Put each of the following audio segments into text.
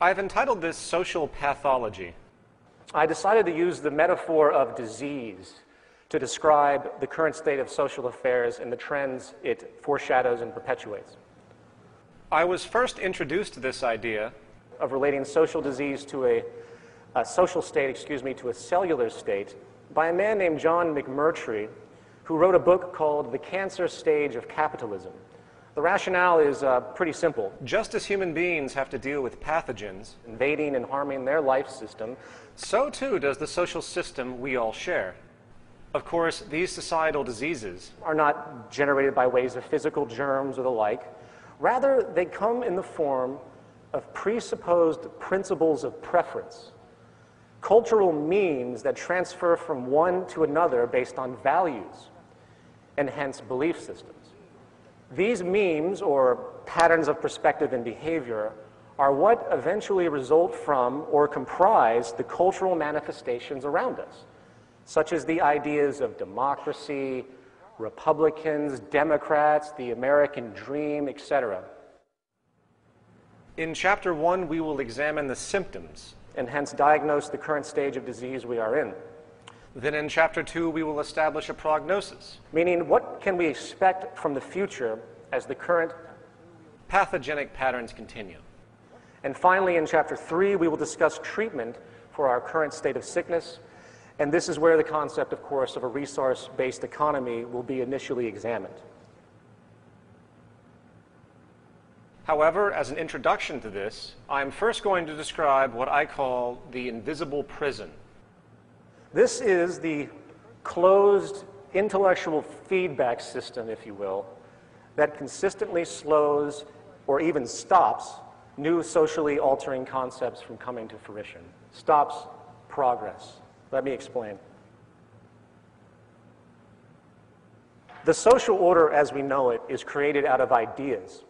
I've entitled this Social Pathology. I decided to use the metaphor of disease to describe the current state of social affairs and the trends it foreshadows and perpetuates. I was first introduced to this idea of relating social disease to a social state, to a cellular state by a man named John McMurtry, who wrote a book called The Cancer Stage of Capitalism. The rationale is pretty simple. Just as human beings have to deal with pathogens invading and harming their life system, so too does the social system we all share. Of course, these societal diseases are not generated by ways of physical germs or the like. Rather, they come in the form of presupposed principles of preference, cultural memes that transfer from one to another based on values, and hence belief systems. These memes, or patterns of perspective and behavior, are what eventually result from or comprise the cultural manifestations around us, such as the ideas of democracy, Republicans, Democrats, the American dream, etc. In Chapter 1, we will examine the symptoms, and hence diagnose the current stage of disease we are in. Then in Chapter 2, we will establish a prognosis, meaning what can we expect from the future as the current pathogenic patterns continue. And finally, in Chapter 3, we will discuss treatment for our current state of sickness, and this is where the concept, of course, of a resource-based economy will be initially examined. However, as an introduction to this, I'm first going to describe what I call the invisible prison. This is the closed intellectual feedback system, if you will, that consistently slows or even stops new socially altering concepts from coming to fruition, stops progress. Let me explain. The social order as we know it is created out of ideas,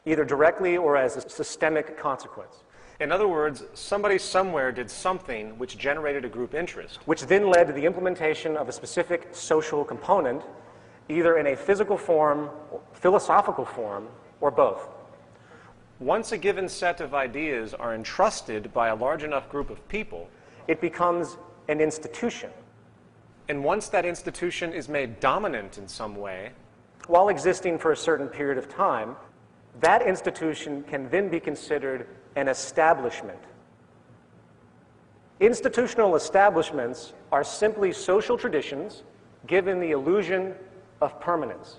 either directly or as a systemic consequence. In other words, somebody somewhere did something which generated a group interest, which then led to the implementation of a specific social component, either in a physical form, philosophical form, or both. Once a given set of ideas are entrusted by a large enough group of people, it becomes an institution. And once that institution is made dominant in some way, while existing for a certain period of time, that institution can then be considered an establishment. Institutional establishments are simply social traditions given the illusion of permanence.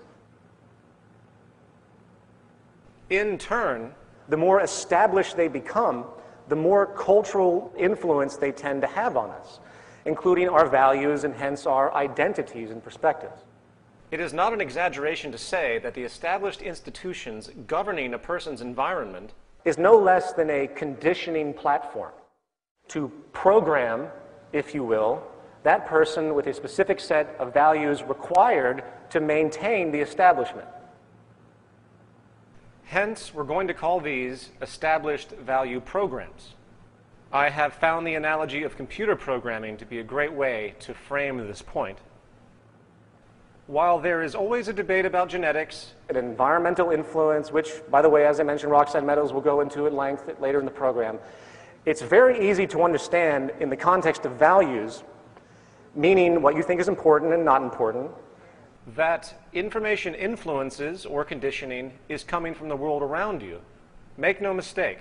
In turn, the more established they become, the more cultural influence they tend to have on us, including our values and hence our identities and perspectives. It is not an exaggeration to say that the established institutions governing a person's environment is no less than a conditioning platform to program, if you will, that person with a specific set of values required to maintain the establishment. Hence, we're going to call these established value programs. I have found the analogy of computer programming to be a great way to frame this point. While there is always a debate about genetics, an environmental influence, which, by the way, as I mentioned, Roxanne Meadows will go into at length later in the program, it's very easy to understand in the context of values, meaning what you think is important and not important, that information influences or conditioning is coming from the world around you. Make no mistake,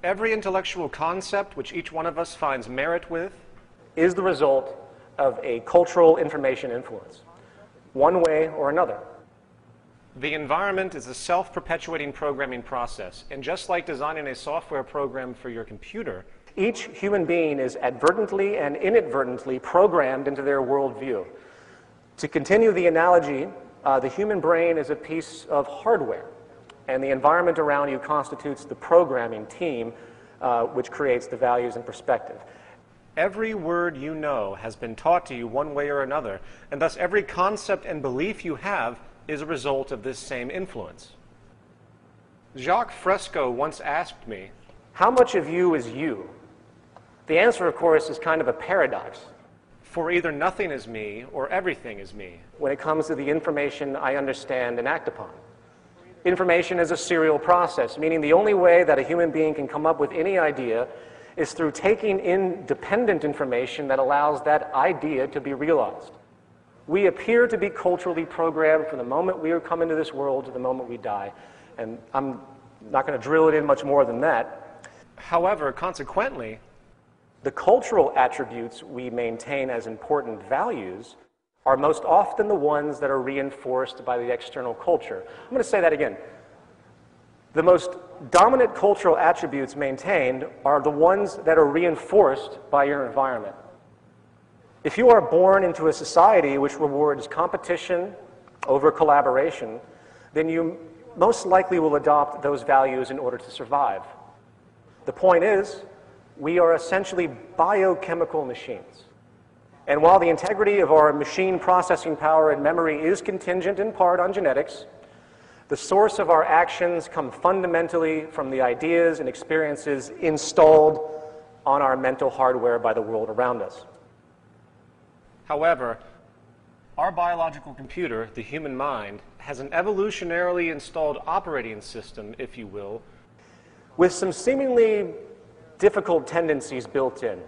every intellectual concept which each one of us finds merit with is the result of a cultural information influence, one way or another. The environment is a self-perpetuating programming process, and just like designing a software program for your computer, each human being is advertently and inadvertently programmed into their worldview. To continue the analogy, the human brain is a piece of hardware, and the environment around you constitutes the programming team which creates the values and perspective. Every word you know has been taught to you one way or another, and thus every concept and belief you have is a result of this same influence. Jacques Fresco once asked me, "How much of you is you?" The answer, of course, is kind of a paradox. For either nothing is me or everything is me. When it comes to the information I understand and act upon. Information is a serial process, meaning the only way that a human being can come up with any idea is through taking in dependent information that allows that idea to be realized. We appear to be culturally programmed from the moment we come into this world to the moment we die. And I'm not going to drill it in much more than that. However, consequently, the cultural attributes we maintain as important values are most often the ones that are reinforced by the external culture. I'm going to say that again. The most dominant cultural attributes maintained are the ones that are reinforced by your environment. If you are born into a society which rewards competition over collaboration, then you most likely will adopt those values in order to survive. The point is, we are essentially biochemical machines. And while the integrity of our machine processing power and memory is contingent in part on genetics, the source of our actions come fundamentally from the ideas and experiences installed on our mental hardware by the world around us. However, our biological computer, the human mind, has an evolutionarily installed operating system, if you will, with some seemingly difficult tendencies built in,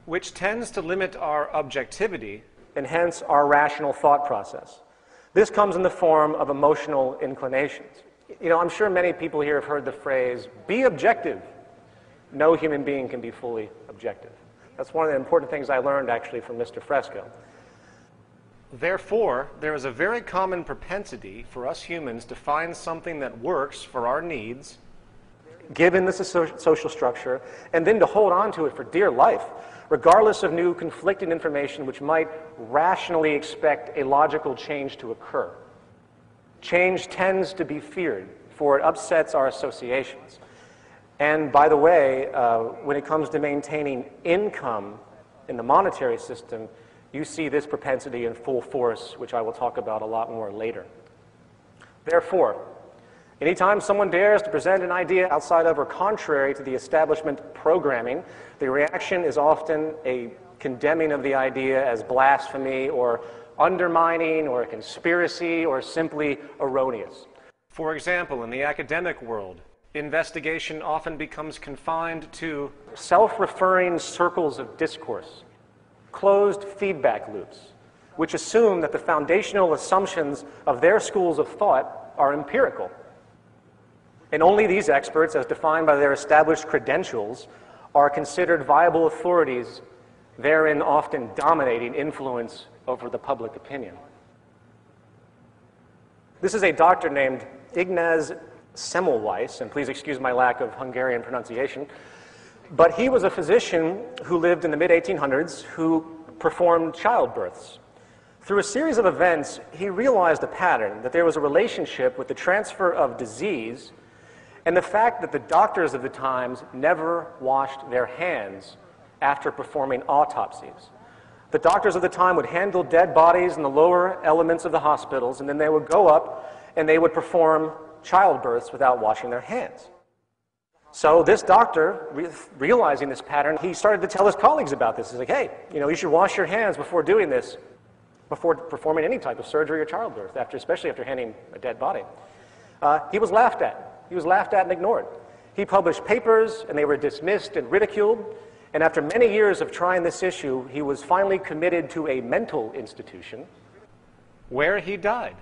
which tends to limit our objectivity and hence our rational thought process. This comes in the form of emotional inclinations. You know, I'm sure many people here have heard the phrase, be objective. No human being can be fully objective. That's one of the important things I learned actually from Mr. Fresco. Therefore, there is a very common propensity for us humans to find something that works for our needs, given the social structure, and then to hold on to it for dear life, regardless of new conflicting information which might rationally expect a logical change to occur. Change tends to be feared, for it upsets our associations. And by the way, when it comes to maintaining income in the monetary system, you see this propensity in full force, which I will talk about a lot more later. Therefore, anytime someone dares to present an idea outside of or contrary to the establishment programming, the reaction is often a condemning of the idea as blasphemy or undermining or a conspiracy or simply erroneous. For example, in the academic world, investigation often becomes confined to self-referring circles of discourse, closed feedback loops, which assume that the foundational assumptions of their schools of thought are empirical. And only these experts, as defined by their established credentials, are considered viable authorities, therein often dominating influence over the public opinion. This is a doctor named Ignaz Semmelweis, and please excuse my lack of Hungarian pronunciation, but he was a physician who lived in the mid-1800s who performed childbirths. Through a series of events, he realized a pattern, that there was a relationship with the transfer of disease and the fact that the doctors of the times never washed their hands after performing autopsies. The doctors of the time would handle dead bodies in the lower elements of the hospitals, and then they would go up and they would perform childbirths without washing their hands. So this doctor, realizing this pattern, he started to tell his colleagues about this. He's like, hey, you should wash your hands before doing this, before performing any type of surgery or childbirth, especially after handling a dead body. He was laughed at. He was laughed at and ignored. He published papers, and they were dismissed and ridiculed. And after many years of trying this issue, he was finally committed to a mental institution, where he died.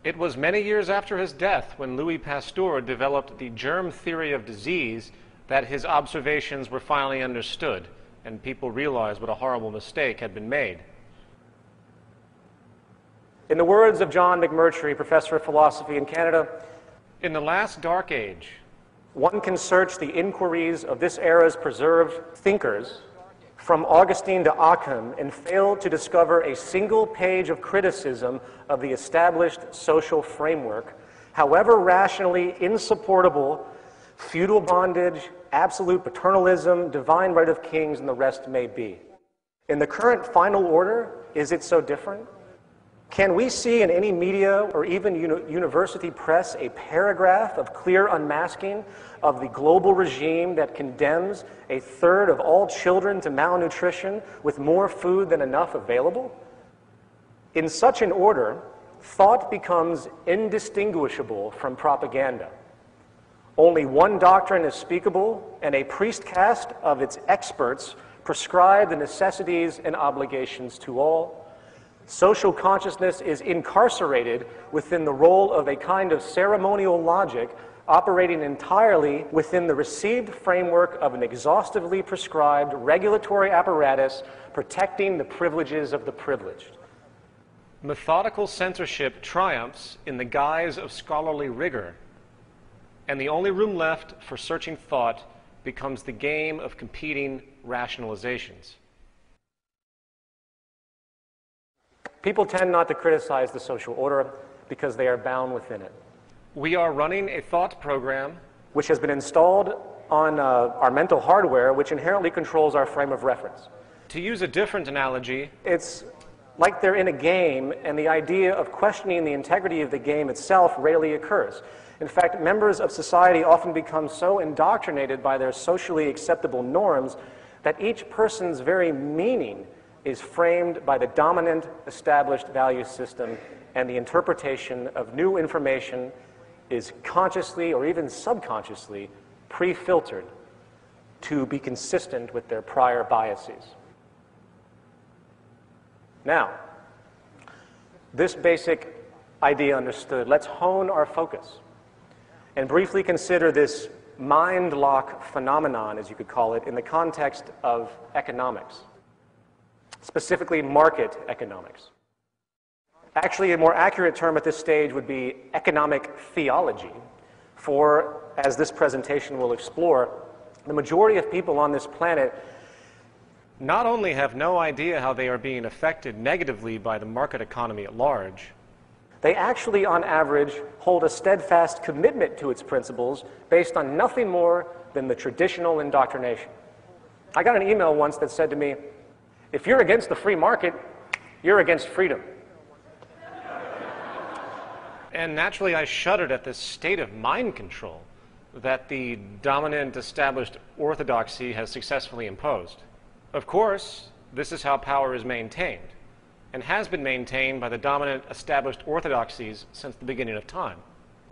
It was many years after his death when Louis Pasteur developed the germ theory of disease that his observations were finally understood, and people realized what a horrible mistake had been made. In the words of John McMurtry, professor of philosophy in Canada, in the last dark age, one can search the inquiries of this era's preserved thinkers from Augustine to Occam and fail to discover a single page of criticism of the established social framework, however rationally insupportable feudal bondage, absolute paternalism, divine right of kings, and the rest may be. In the current final order, is it so different? Can we see in any media or even university press a paragraph of clear unmasking of the global regime that condemns a third of all children to malnutrition with more food than enough available? In such an order, thought becomes indistinguishable from propaganda. Only one doctrine is speakable, and a priest caste of its experts prescribe the necessities and obligations to all. Social consciousness is incarcerated within the role of a kind of ceremonial logic operating entirely within the received framework of an exhaustively prescribed regulatory apparatus protecting the privileges of the privileged. Methodical censorship triumphs in the guise of scholarly rigor, and the only room left for searching thought becomes the game of competing rationalizations. People tend not to criticize the social order because they are bound within it. We are running a thought program which has been installed on our mental hardware, which inherently controls our frame of reference. To use a different analogy, it's like they're in a game, and the idea of questioning the integrity of the game itself rarely occurs. In fact, members of society often become so indoctrinated by their socially acceptable norms that each person's very meaning is framed by the dominant established value system, and the interpretation of new information is consciously or even subconsciously pre-filtered to be consistent with their prior biases. Now, this basic idea understood, let's hone our focus and briefly consider this mind lock phenomenon, as you could call it, in the context of economics, specifically market economics. Actually, a more accurate term at this stage would be economic theology, for, as this presentation will explore, the majority of people on this planet not only have no idea how they are being affected negatively by the market economy at large, they actually, on average, hold a steadfast commitment to its principles based on nothing more than the traditional indoctrination. I got an email once that said to me, if you're against the free market, you're against freedom. And naturally, I shuddered at this state of mind control that the dominant established orthodoxy has successfully imposed. Of course, this is how power is maintained, and has been maintained by the dominant established orthodoxies since the beginning of time.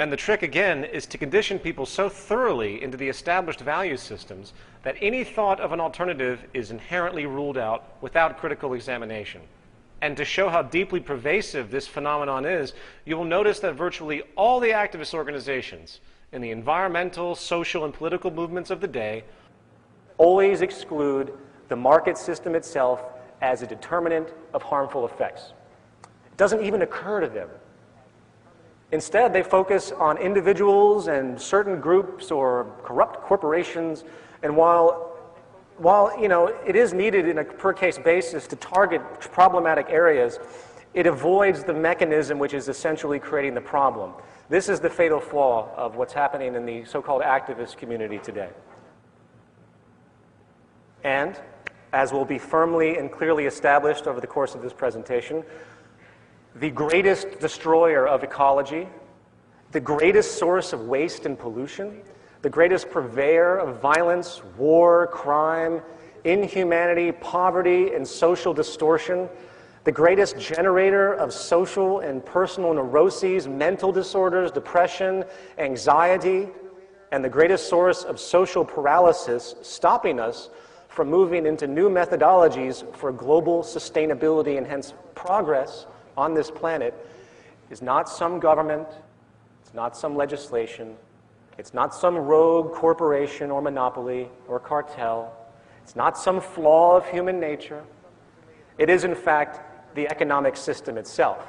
And the trick, again, is to condition people so thoroughly into the established value systems that any thought of an alternative is inherently ruled out without critical examination. And to show how deeply pervasive this phenomenon is, you will notice that virtually all the activist organizations in the environmental, social, and political movements of the day always exclude the market system itself as a determinant of harmful effects. It doesn't even occur to them. Instead, they focus on individuals and certain groups or corrupt corporations, and while it is needed in a per-case basis to target problematic areas, it avoids the mechanism which is essentially creating the problem. This is the fatal flaw of what's happening in the so-called activist community today. And, as will be firmly and clearly established over the course of this presentation, the greatest destroyer of ecology, the greatest source of waste and pollution, the greatest purveyor of violence, war, crime, inhumanity, poverty, and social distortion, the greatest generator of social and personal neuroses, mental disorders, depression, anxiety, and the greatest source of social paralysis, stopping us from moving into new methodologies for global sustainability and hence progress on this planet, is not some government, it's not some legislation, it's not some rogue corporation or monopoly or cartel, it's not some flaw of human nature. It is, in fact, the economic system itself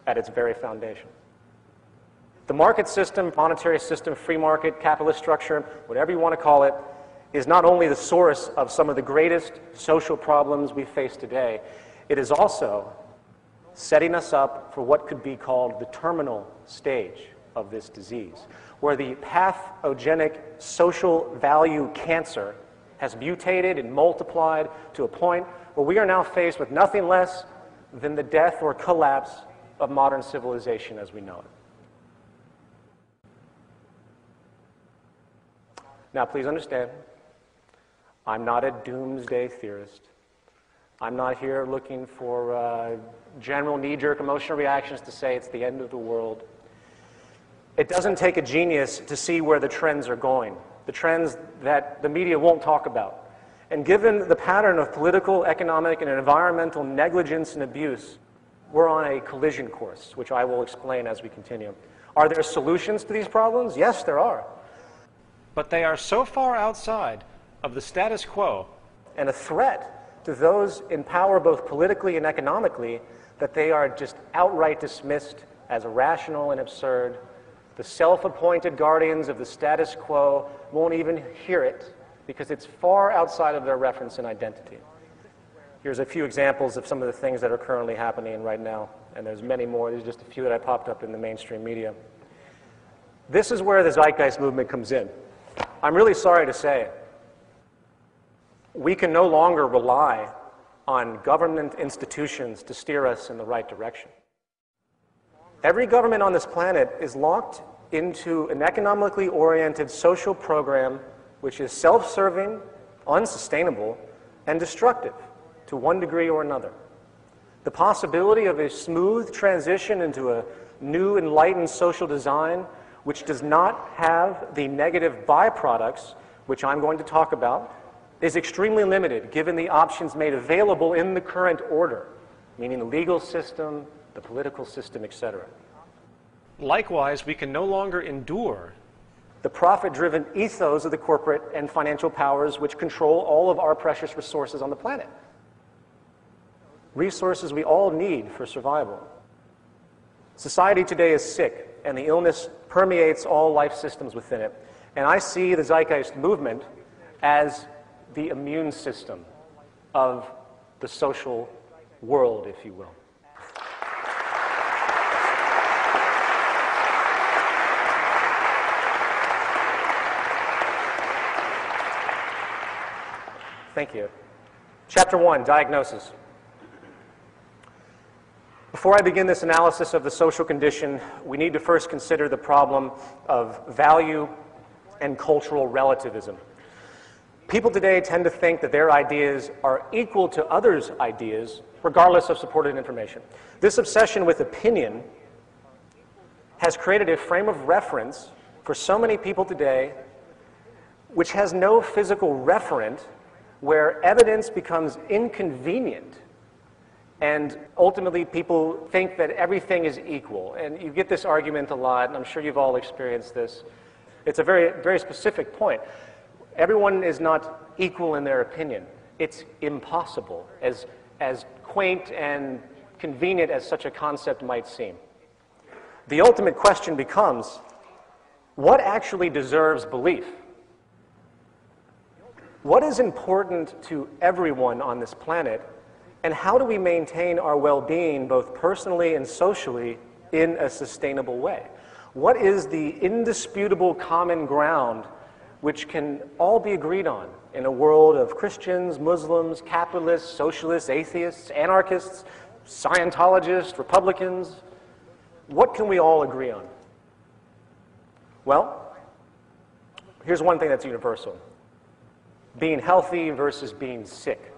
at its very foundation. The market system, monetary system, free market, capitalist structure, whatever you want to call it, is not only the source of some of the greatest social problems we face today, it is also setting us up for what could be called the terminal stage of this disease, where the pathogenic social value cancer has mutated and multiplied to a point where we are now faced with nothing less than the death or collapse of modern civilization as we know it. Now, please understand, I'm not a doomsday theorist. I'm not here looking for general knee-jerk emotional reactions to say it's the end of the world. It doesn't take a genius to see where the trends are going, the trends that the media won't talk about. And given the pattern of political, economic, and environmental negligence and abuse, we're on a collision course, which I will explain as we continue. Are there solutions to these problems? Yes, there are. But they are so far outside of the status quo And a threat to those in power both politically and economically that they are just outright dismissed as irrational and absurd. The self-appointed guardians of the status quo won't even hear it because it's far outside of their reference and identity. Here's a few examples of some of the things that are currently happening right now, and there's many more. There's just a few that I popped up in the mainstream media. This is where the zeitgeist movement comes in. I'm really sorry to say, we can no longer rely on government institutions to steer us in the right direction. Every government on this planet is locked into an economically oriented social program which is self-serving, unsustainable, and destructive to one degree or another. The possibility of a smooth transition into a new enlightened social design which does not have the negative byproducts, which I'm going to talk about, is extremely limited given the options made available in the current order, meaning the legal system, the political system, etc. Likewise, we can no longer endure the profit-driven ethos of the corporate and financial powers which control all of our precious resources on the planet. Resources we all need for survival. Society today is sick, and the illness permeates all life systems within it. And I see the zeitgeist movement as the immune system of the social world, if you will. Thank you. Chapter 1, Diagnosis. Before I begin this analysis of the social condition, we need to first consider the problem of value and cultural relativism. People today tend to think that their ideas are equal to others' ideas, regardless of supported information. This obsession with opinion has created a frame of reference for so many people today which has no physical referent, where evidence becomes inconvenient, and ultimately people think that everything is equal. And you get this argument a lot, and I'm sure you've all experienced this. It's a very, very specific point. Everyone is not equal in their opinion. It's impossible, as quaint and convenient as such a concept might seem. The ultimate question becomes, what actually deserves belief? What is important to everyone on this planet, and how do we maintain our well-being both personally and socially in a sustainable way? What is the indisputable common ground which can all be agreed on in a world of Christians, Muslims, capitalists, socialists, atheists, anarchists, Scientologists, Republicans? What can we all agree on? Well, here's one thing that's universal. Being healthy versus being sick.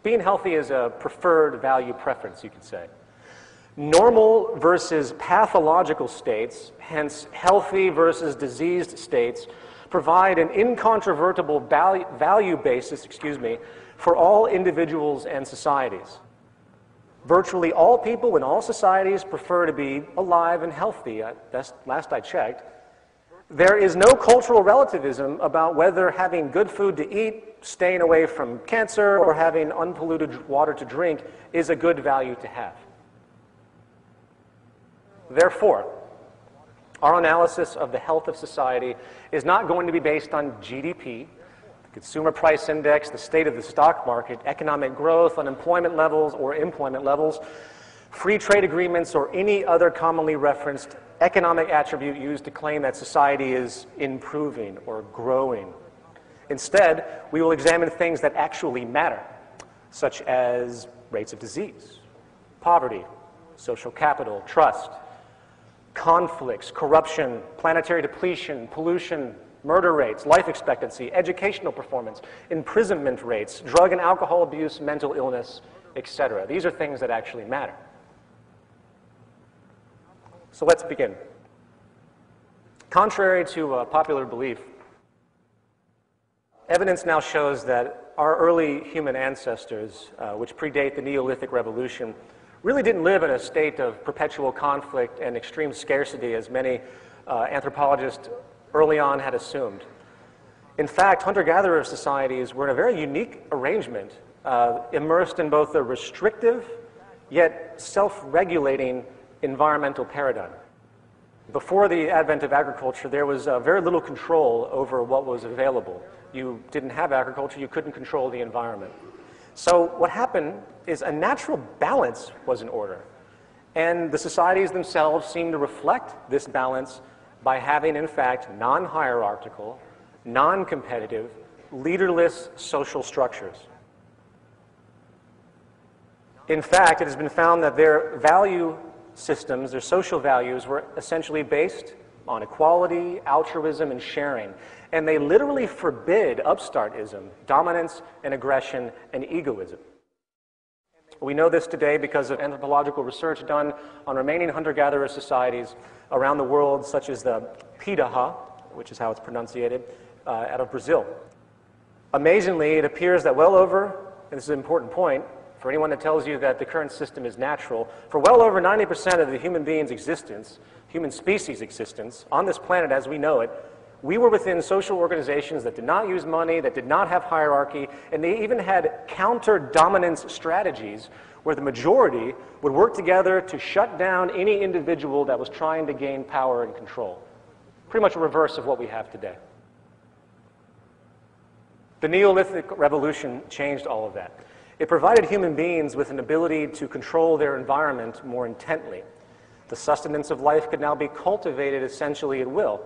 Being healthy is a preferred value preference, you could say. Normal versus pathological states, hence healthy versus diseased states, provide an incontrovertible value basis, for all individuals and societies. Virtually all people in all societies prefer to be alive and healthy. That's last I checked. There is no cultural relativism about whether having good food to eat, staying away from cancer, or having unpolluted water to drink is a good value to have. Therefore, our analysis of the health of society is not going to be based on GDP, the consumer price index, the state of the stock market, economic growth, unemployment levels or employment levels, free trade agreements, or any other commonly referenced economic attribute used to claim that society is improving or growing. Instead, we will examine things that actually matter, such as rates of disease, poverty, social capital, trust, conflicts, corruption, planetary depletion, pollution, murder rates, life expectancy, educational performance, imprisonment rates, drug and alcohol abuse, mental illness, etc. These are things that actually matter. So let's begin. Contrary to popular belief, evidence now shows that our early human ancestors, which predate the Neolithic Revolution, really didn't live in a state of perpetual conflict and extreme scarcity as many anthropologists early on had assumed. In fact, hunter-gatherer societies were in a very unique arrangement, immersed in both a restrictive yet self-regulating environmental paradigm. Before the advent of agriculture, there was very little control over what was available. You didn't have agriculture, you couldn't control the environment. So what happened is a natural balance was in order. And the societies themselves seem to reflect this balance by having, in fact, non-hierarchical, non-competitive, leaderless social structures. In fact, it has been found that their value systems, their social values, were essentially based on equality, altruism, and sharing. And they literally forbid upstartism, dominance and aggression, and egoism. We know this today because of anthropological research done on remaining hunter-gatherer societies around the world, such as the Pidaha, which is how it's pronunciated, out of Brazil. Amazingly, it appears that well over, and this is an important point, for anyone that tells you that the current system is natural, for well over 90% of the human being's existence, human species' existence, on this planet as we know it, we were within social organizations that did not use money, that did not have hierarchy, and they even had counter-dominance strategies where the majority would work together to shut down any individual that was trying to gain power and control. Pretty much a reverse of what we have today. The Neolithic Revolution changed all of that. It provided human beings with an ability to control their environment more intently. The sustenance of life could now be cultivated essentially at will.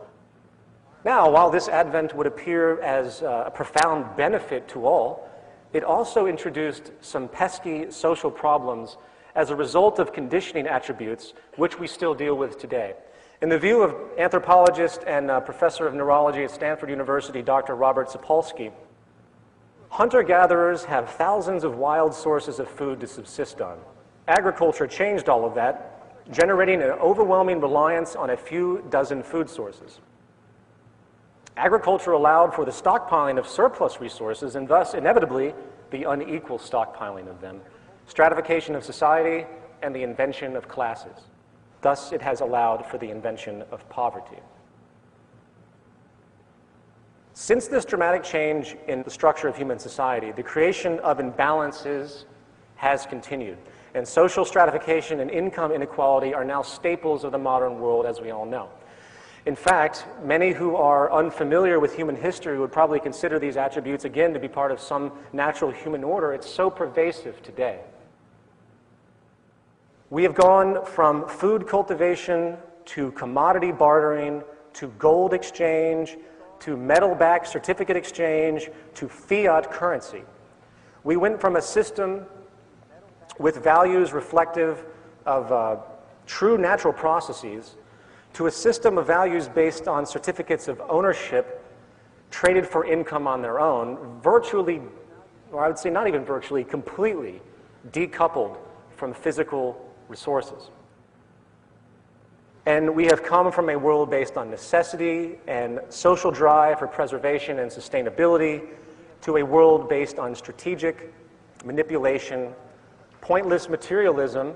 Now, while this advent would appear as a profound benefit to all, it also introduced some pesky social problems as a result of conditioning attributes, which we still deal with today. In the view of anthropologist and professor of neurology at Stanford University, Dr. Robert Sapolsky, hunter-gatherers have thousands of wild sources of food to subsist on. Agriculture changed all of that, generating an overwhelming reliance on a few dozen food sources. Agriculture allowed for the stockpiling of surplus resources and thus, inevitably, the unequal stockpiling of them, stratification of society, and the invention of classes. Thus, it has allowed for the invention of poverty. Since this dramatic change in the structure of human society, the creation of imbalances has continued, and social stratification and income inequality are now staples of the modern world, as we all know. In fact, many who are unfamiliar with human history would probably consider these attributes, again, to be part of some natural human order. It's so pervasive today. We have gone from food cultivation to commodity bartering to gold exchange to metal-backed certificate exchange to fiat currency. We went from a system with values reflective of true natural processes to a system of values based on certificates of ownership traded for income on their own, virtually, or I would say not even virtually, completely decoupled from physical resources. And we have come from a world based on necessity and social drive for preservation and sustainability to a world based on strategic manipulation, pointless materialism,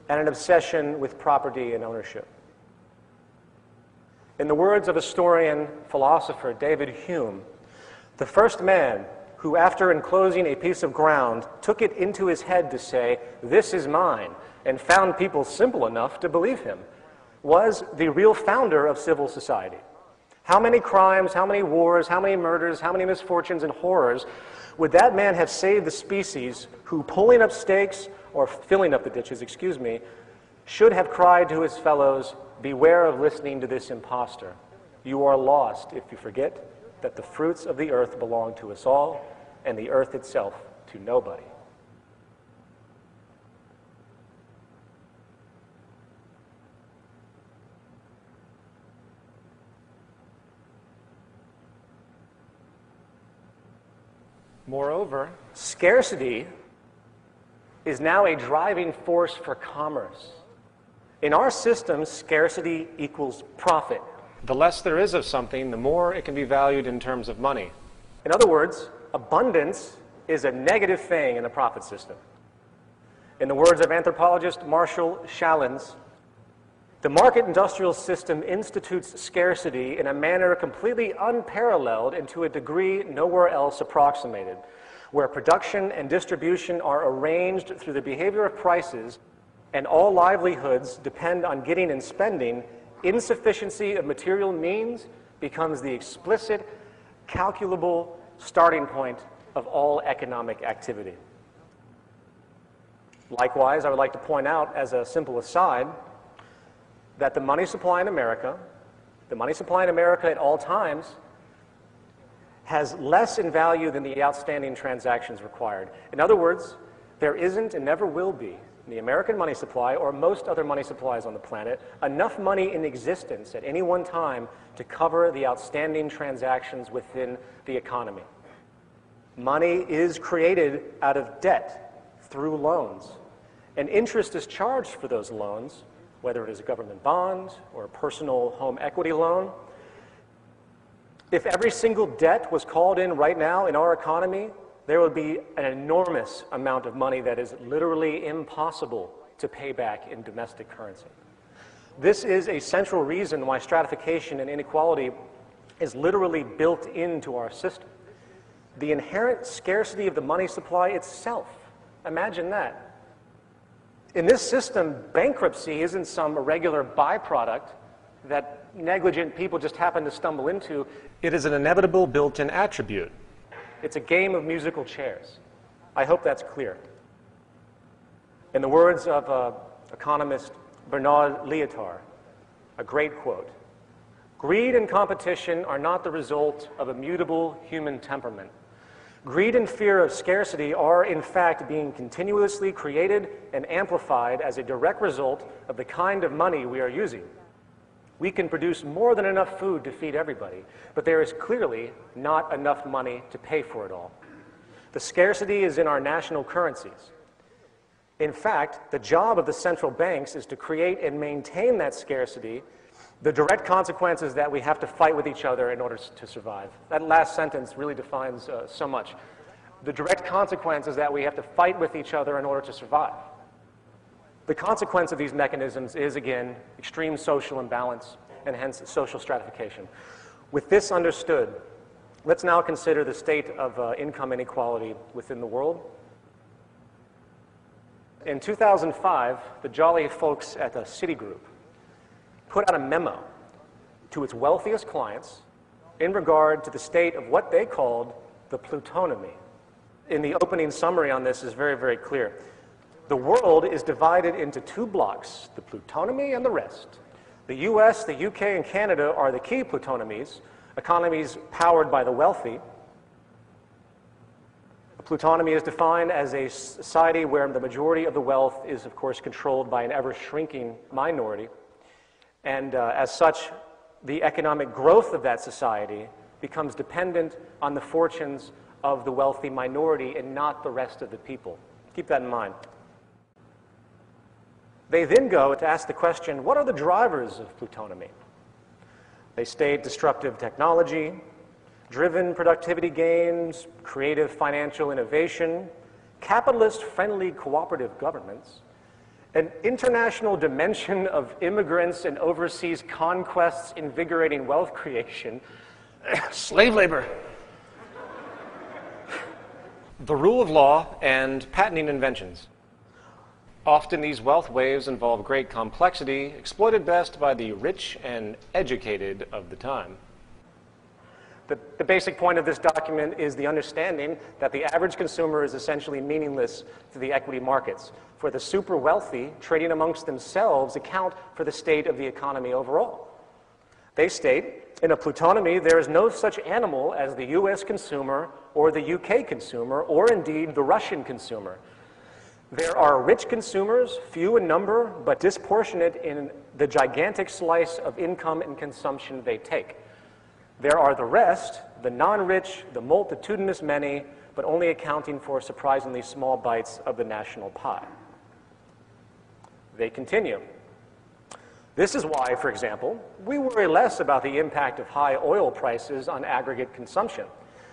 and an obsession with property and ownership. In the words of historian, philosopher David Hume, the first man who, after enclosing a piece of ground, took it into his head to say, "This is mine," and found people simple enough to believe him, was the real founder of civil society. How many crimes, how many wars, how many murders, how many misfortunes and horrors would that man have saved the species who, pulling up stakes, or filling up the ditches, should have cried to his fellows, "Beware of listening to this impostor. You are lost if you forget that the fruits of the earth belong to us all, and the earth itself to nobody." Moreover, scarcity is now a driving force for commerce. In our system, scarcity equals profit. the less there is of something, the more it can be valued in terms of money. In other words, abundance is a negative thing in the profit system. In the words of anthropologist Marshall Shallens, the market industrial system institutes scarcity in a manner completely unparalleled and to a degree nowhere else approximated, where production and distribution are arranged through the behavior of prices and all livelihoods depend on getting and spending. Insufficiency of material means becomes the explicit, calculable starting point of all economic activity. Likewise, I would like to point out as a simple aside that the money supply in America at all times has less in value than the outstanding transactions required. In other words, there isn't and never will be in the American money supply or most other money supplies on the planet enough money in existence at any one time to cover the outstanding transactions within the economy. Money is created out of debt through loans, and interest is charged for those loans, whether it is a government bond or a personal home equity loan. If every single debt was called in right now in our economy, there would be an enormous amount of money that is literally impossible to pay back in domestic currency. This is a central reason why stratification and inequality is literally built into our system. The inherent scarcity of the money supply itself, imagine that. In this system, bankruptcy isn't some irregular byproduct that negligent people just happen to stumble into. It is an inevitable built-in attribute. It's a game of musical chairs. I hope that's clear. In the words of economist Bernard Lietaer, a great quote, "Greed and competition are not the result of a mutable human temperament. Greed and fear of scarcity are, in fact, being continuously created and amplified as a direct result of the kind of money we are using. We can produce more than enough food to feed everybody, but there is clearly not enough money to pay for it all. The scarcity is in our national currencies. In fact, the job of the central banks is to create and maintain that scarcity. The direct consequence is that we have to fight with each other in order to survive." That last sentence really defines so much. The direct consequence is that we have to fight with each other in order to survive. The consequence of these mechanisms is, again, extreme social imbalance and hence social stratification. With this understood, let's now consider the state of income inequality within the world. In 2005, the jolly folks at Citigroup put out a memo to its wealthiest clients in regard to the state of what they called the plutonomy. In the opening summary on this is very, very clear. The world is divided into two blocks, the plutonomy and the rest. The US, the UK, and Canada are the key plutonomies, economies powered by the wealthy. Plutonomy is defined as a society where the majority of the wealth is, of course, controlled by an ever-shrinking minority. And as such, the economic growth of that society becomes dependent on the fortunes of the wealthy minority and not the rest of the people. Keep that in mind. They then go to ask the question, what are the drivers of plutonomy? They state destructive technology, driven productivity gains, creative financial innovation, capitalist-friendly cooperative governments, an international dimension of immigrants and overseas conquests invigorating wealth creation, slave labor, the rule of law, and patenting inventions. Often these wealth waves involve great complexity, exploited best by the rich and educated of the time. The basic point of this document is the understanding that the average consumer is essentially meaningless to the equity markets. For the super wealthy, trading amongst themselves account for the state of the economy overall. They state, in a plutonomy, there is no such animal as the US consumer or the UK consumer or indeed the Russian consumer. There are rich consumers, few in number, but disproportionate in the gigantic slice of income and consumption they take. There are the rest, the non-rich, the multitudinous many, but only accounting for surprisingly small bites of the national pie. They continue. This is why, for example, we worry less about the impact of high oil prices on aggregate consumption.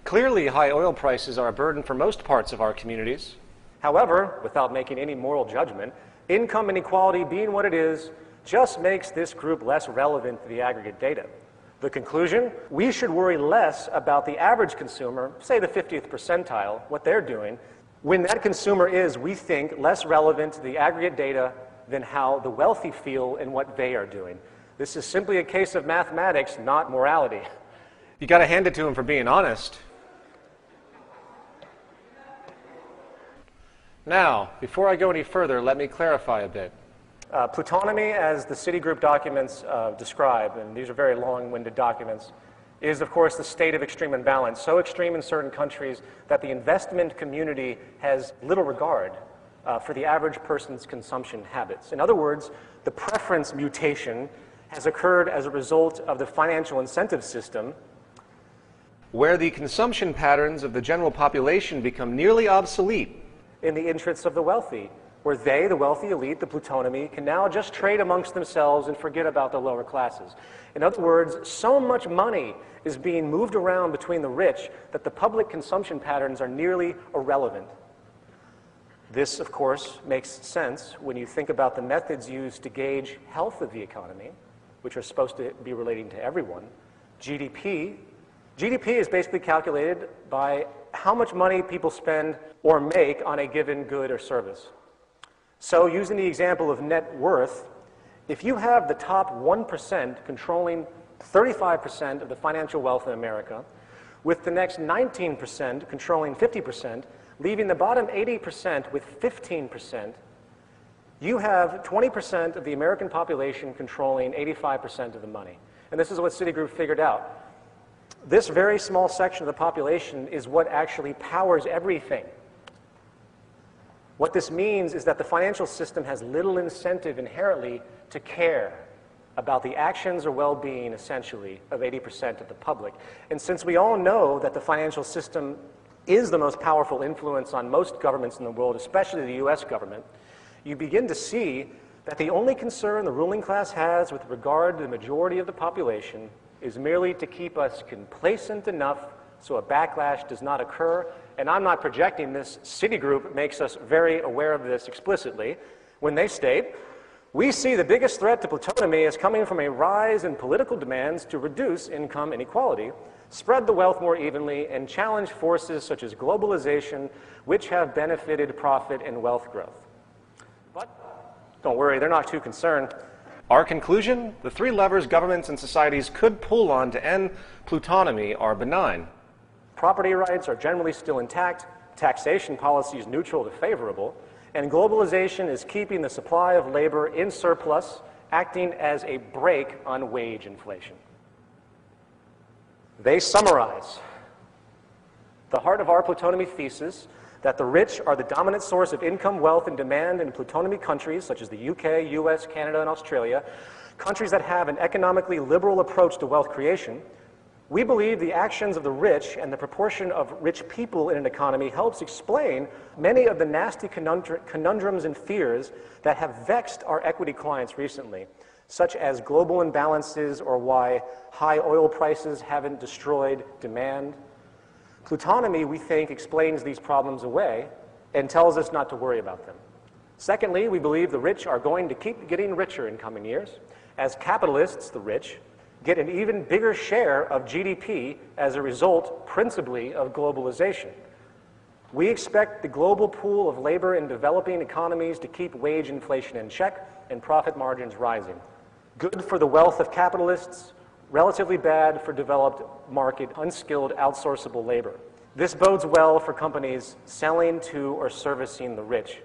Clearly, high oil prices are a burden for most parts of our communities. However, without making any moral judgment, income inequality being what it is just makes this group less relevant to the aggregate data. The conclusion? We should worry less about the average consumer, say the 50th percentile, what they're doing, when that consumer is, we think, less relevant to the aggregate data than how the wealthy feel and what they are doing. This is simply a case of mathematics, not morality. You got to hand it to him for being honest. Now, before I go any further, let me clarify a bit. Plutonomy, as the Citigroup documents describe, and these are very long-winded documents, is, of course, the state of extreme imbalance, so extreme in certain countries that the investment community has little regard for the average person's consumption habits. In other words, the preference mutation has occurred as a result of the financial incentive system, where the consumption patterns of the general population become nearly obsolete in the interests of the wealthy, where they, the wealthy elite, the plutonomy, can now just trade amongst themselves and forget about the lower classes. In other words, so much money is being moved around between the rich that the public consumption patterns are nearly irrelevant. This, of course, makes sense when you think about the methods used to gauge health of the economy, which are supposed to be relating to everyone. GDP. GDP is basically calculated by how much money people spend or make on a given good or service. So, using the example of net worth, if you have the top 1% controlling 35% of the financial wealth in America, with the next 19% controlling 50%, leaving the bottom 80% with 15%, you have 20% of the American population controlling 85% of the money. And this is what Citigroup figured out. This very small section of the population is what actually powers everything. What this means is that the financial system has little incentive inherently to care about the actions or well-being, essentially, of 80% of the public. And since we all know that the financial system is the most powerful influence on most governments in the world, especially the US government, you begin to see that the only concern the ruling class has with regard to the majority of the population is merely to keep us complacent enough so a backlash does not occur. And I'm not projecting this. Citigroup makes us very aware of this explicitly when they state, we see the biggest threat to plutonomy as coming from a rise in political demands to reduce income inequality, spread the wealth more evenly, and challenge forces such as globalization, which have benefited profit and wealth growth. But don't worry, they're not too concerned. Our conclusion? The three levers governments and societies could pull on to end plutonomy are benign. Property rights are generally still intact, taxation policy is neutral to favorable, and globalization is keeping the supply of labor in surplus, acting as a brake on wage inflation. They summarize the heart of our plutonomy thesis that the rich are the dominant source of income, wealth, and demand in plutonomy countries such as the UK, US, Canada, and Australia, countries that have an economically liberal approach to wealth creation. We believe the actions of the rich and the proportion of rich people in an economy helps explain many of the nasty conundrums and fears that have vexed our equity clients recently, such as global imbalances or why high oil prices haven't destroyed demand. Plutonomy, we think, explains these problems away and tells us not to worry about them. Secondly, we believe the rich are going to keep getting richer in coming years, as capitalists, the rich, get an even bigger share of GDP as a result, principally, of globalization. We expect the global pool of labor in developing economies to keep wage inflation in check and profit margins rising. Good for the wealth of capitalists, relatively bad for developed market, unskilled, outsourceable labor. This bodes well for companies selling to or servicing the rich.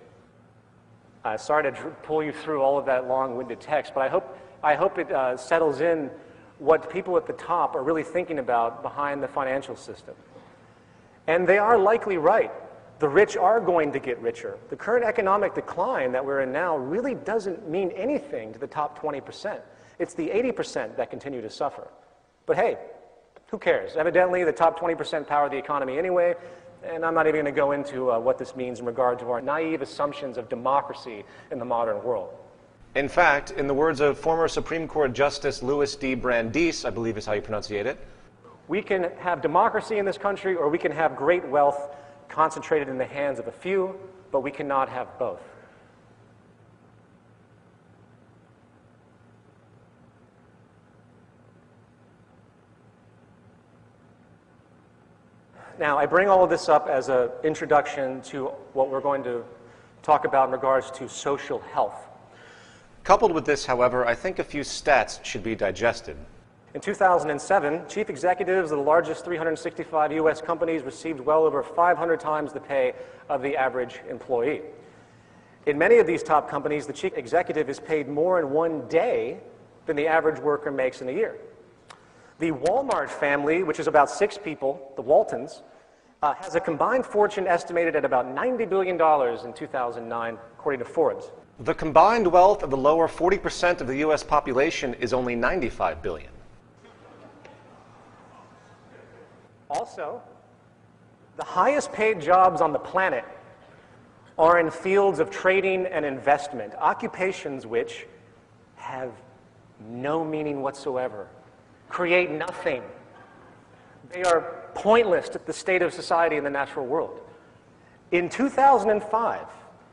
Sorry to pull you through all of that long-winded text, but I hope it settles in what people at the top are really thinking about behind the financial system. And they are likely right. The rich are going to get richer. The current economic decline that we're in now really doesn't mean anything to the top 20%. It's the 80% that continue to suffer. But hey, who cares? Evidently, the top 20% power the economy anyway, And I'm not even going to go into what this means in regard to our naive assumptions of democracy in the modern world. In fact, in the words of former Supreme Court Justice Louis D. Brandeis, I believe is how you pronunciate it, we can have democracy in this country, or we can have great wealth concentrated in the hands of a few, but we cannot have both. Now, I bring all of this up as an introduction to what we're going to talk about in regards to social health. Coupled with this, however, I think a few stats should be digested. In 2007, chief executives of the largest 365 U.S. companies received well over 500 times the pay of the average employee. In many of these top companies, the chief executive is paid more in one day than the average worker makes in a year. The Walmart family, which is about 6 people, the Waltons, has a combined fortune estimated at about $90 billion in 2009, according to Forbes. The combined wealth of the lower 40% of the U.S. population is only $95 billion. Also, the highest paid jobs on the planet are in fields of trading and investment, occupations which have no meaning whatsoever, create nothing. They are pointless to the state of society in the natural world. In 2005,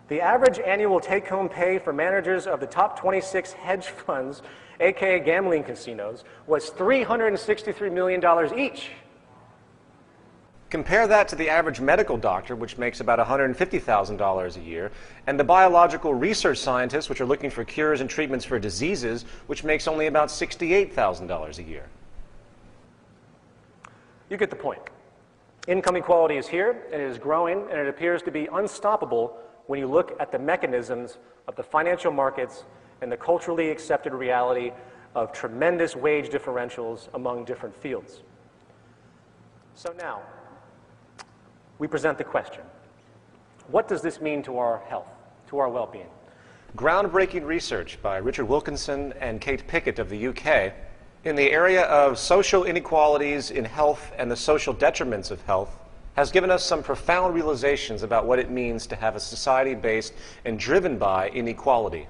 the average annual take-home pay for managers of the top 26 hedge funds, aka gambling casinos, was $363 million each. Compare that to the average medical doctor, which makes about $150,000 a year, and the biological research scientists, which are looking for cures and treatments for diseases, which makes only about $68,000 a year. You get the point. Income equality is here, and it is growing, and it appears to be unstoppable when you look at the mechanisms of the financial markets and the culturally accepted reality of tremendous wage differentials among different fields. So now, we present the question. What does this mean to our health, to our well-being? Groundbreaking research by Richard Wilkinson and Kate Pickett of the UK in the area of social inequalities in health and the social detriments of health has given us some profound realizations about what it means to have a society based and driven by inequality.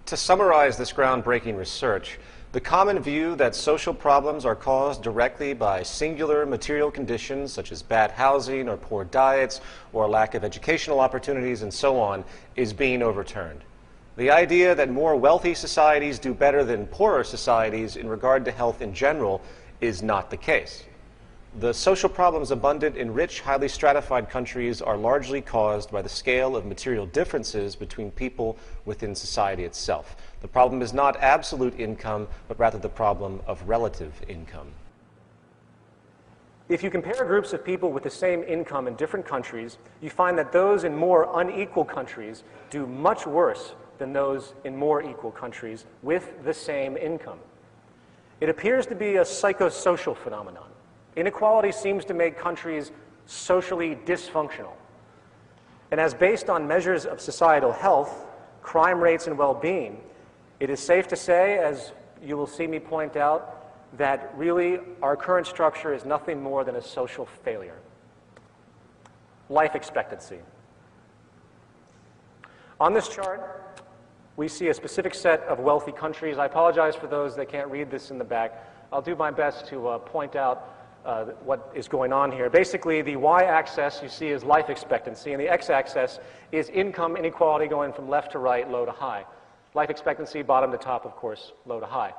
To summarize this groundbreaking research, the common view that social problems are caused directly by singular material conditions such as bad housing or poor diets or lack of educational opportunities and so on is being overturned. The idea that more wealthy societies do better than poorer societies in regard to health in general is not the case. The social problems abundant in rich, highly stratified countries are largely caused by the scale of material differences between people within society itself. The problem is not absolute income, but rather the problem of relative income. If you compare groups of people with the same income in different countries, you find that those in more unequal countries do much worse than those in more equal countries with the same income. It appears to be a psychosocial phenomenon. Inequality seems to make countries socially dysfunctional. And as based on measures of societal health, crime rates, and well-being, it is safe to say, as you will see me point out, that really our current structure is nothing more than a social failure. Life expectancy. On this chart, we see a specific set of wealthy countries. I apologize for those that can't read this in the back. I'll do my best to point out what is going on here. Basically, the y-axis you see is life expectancy, and the x-axis is income inequality going from left to right, low to high. Life expectancy, bottom to top, of course, low to high.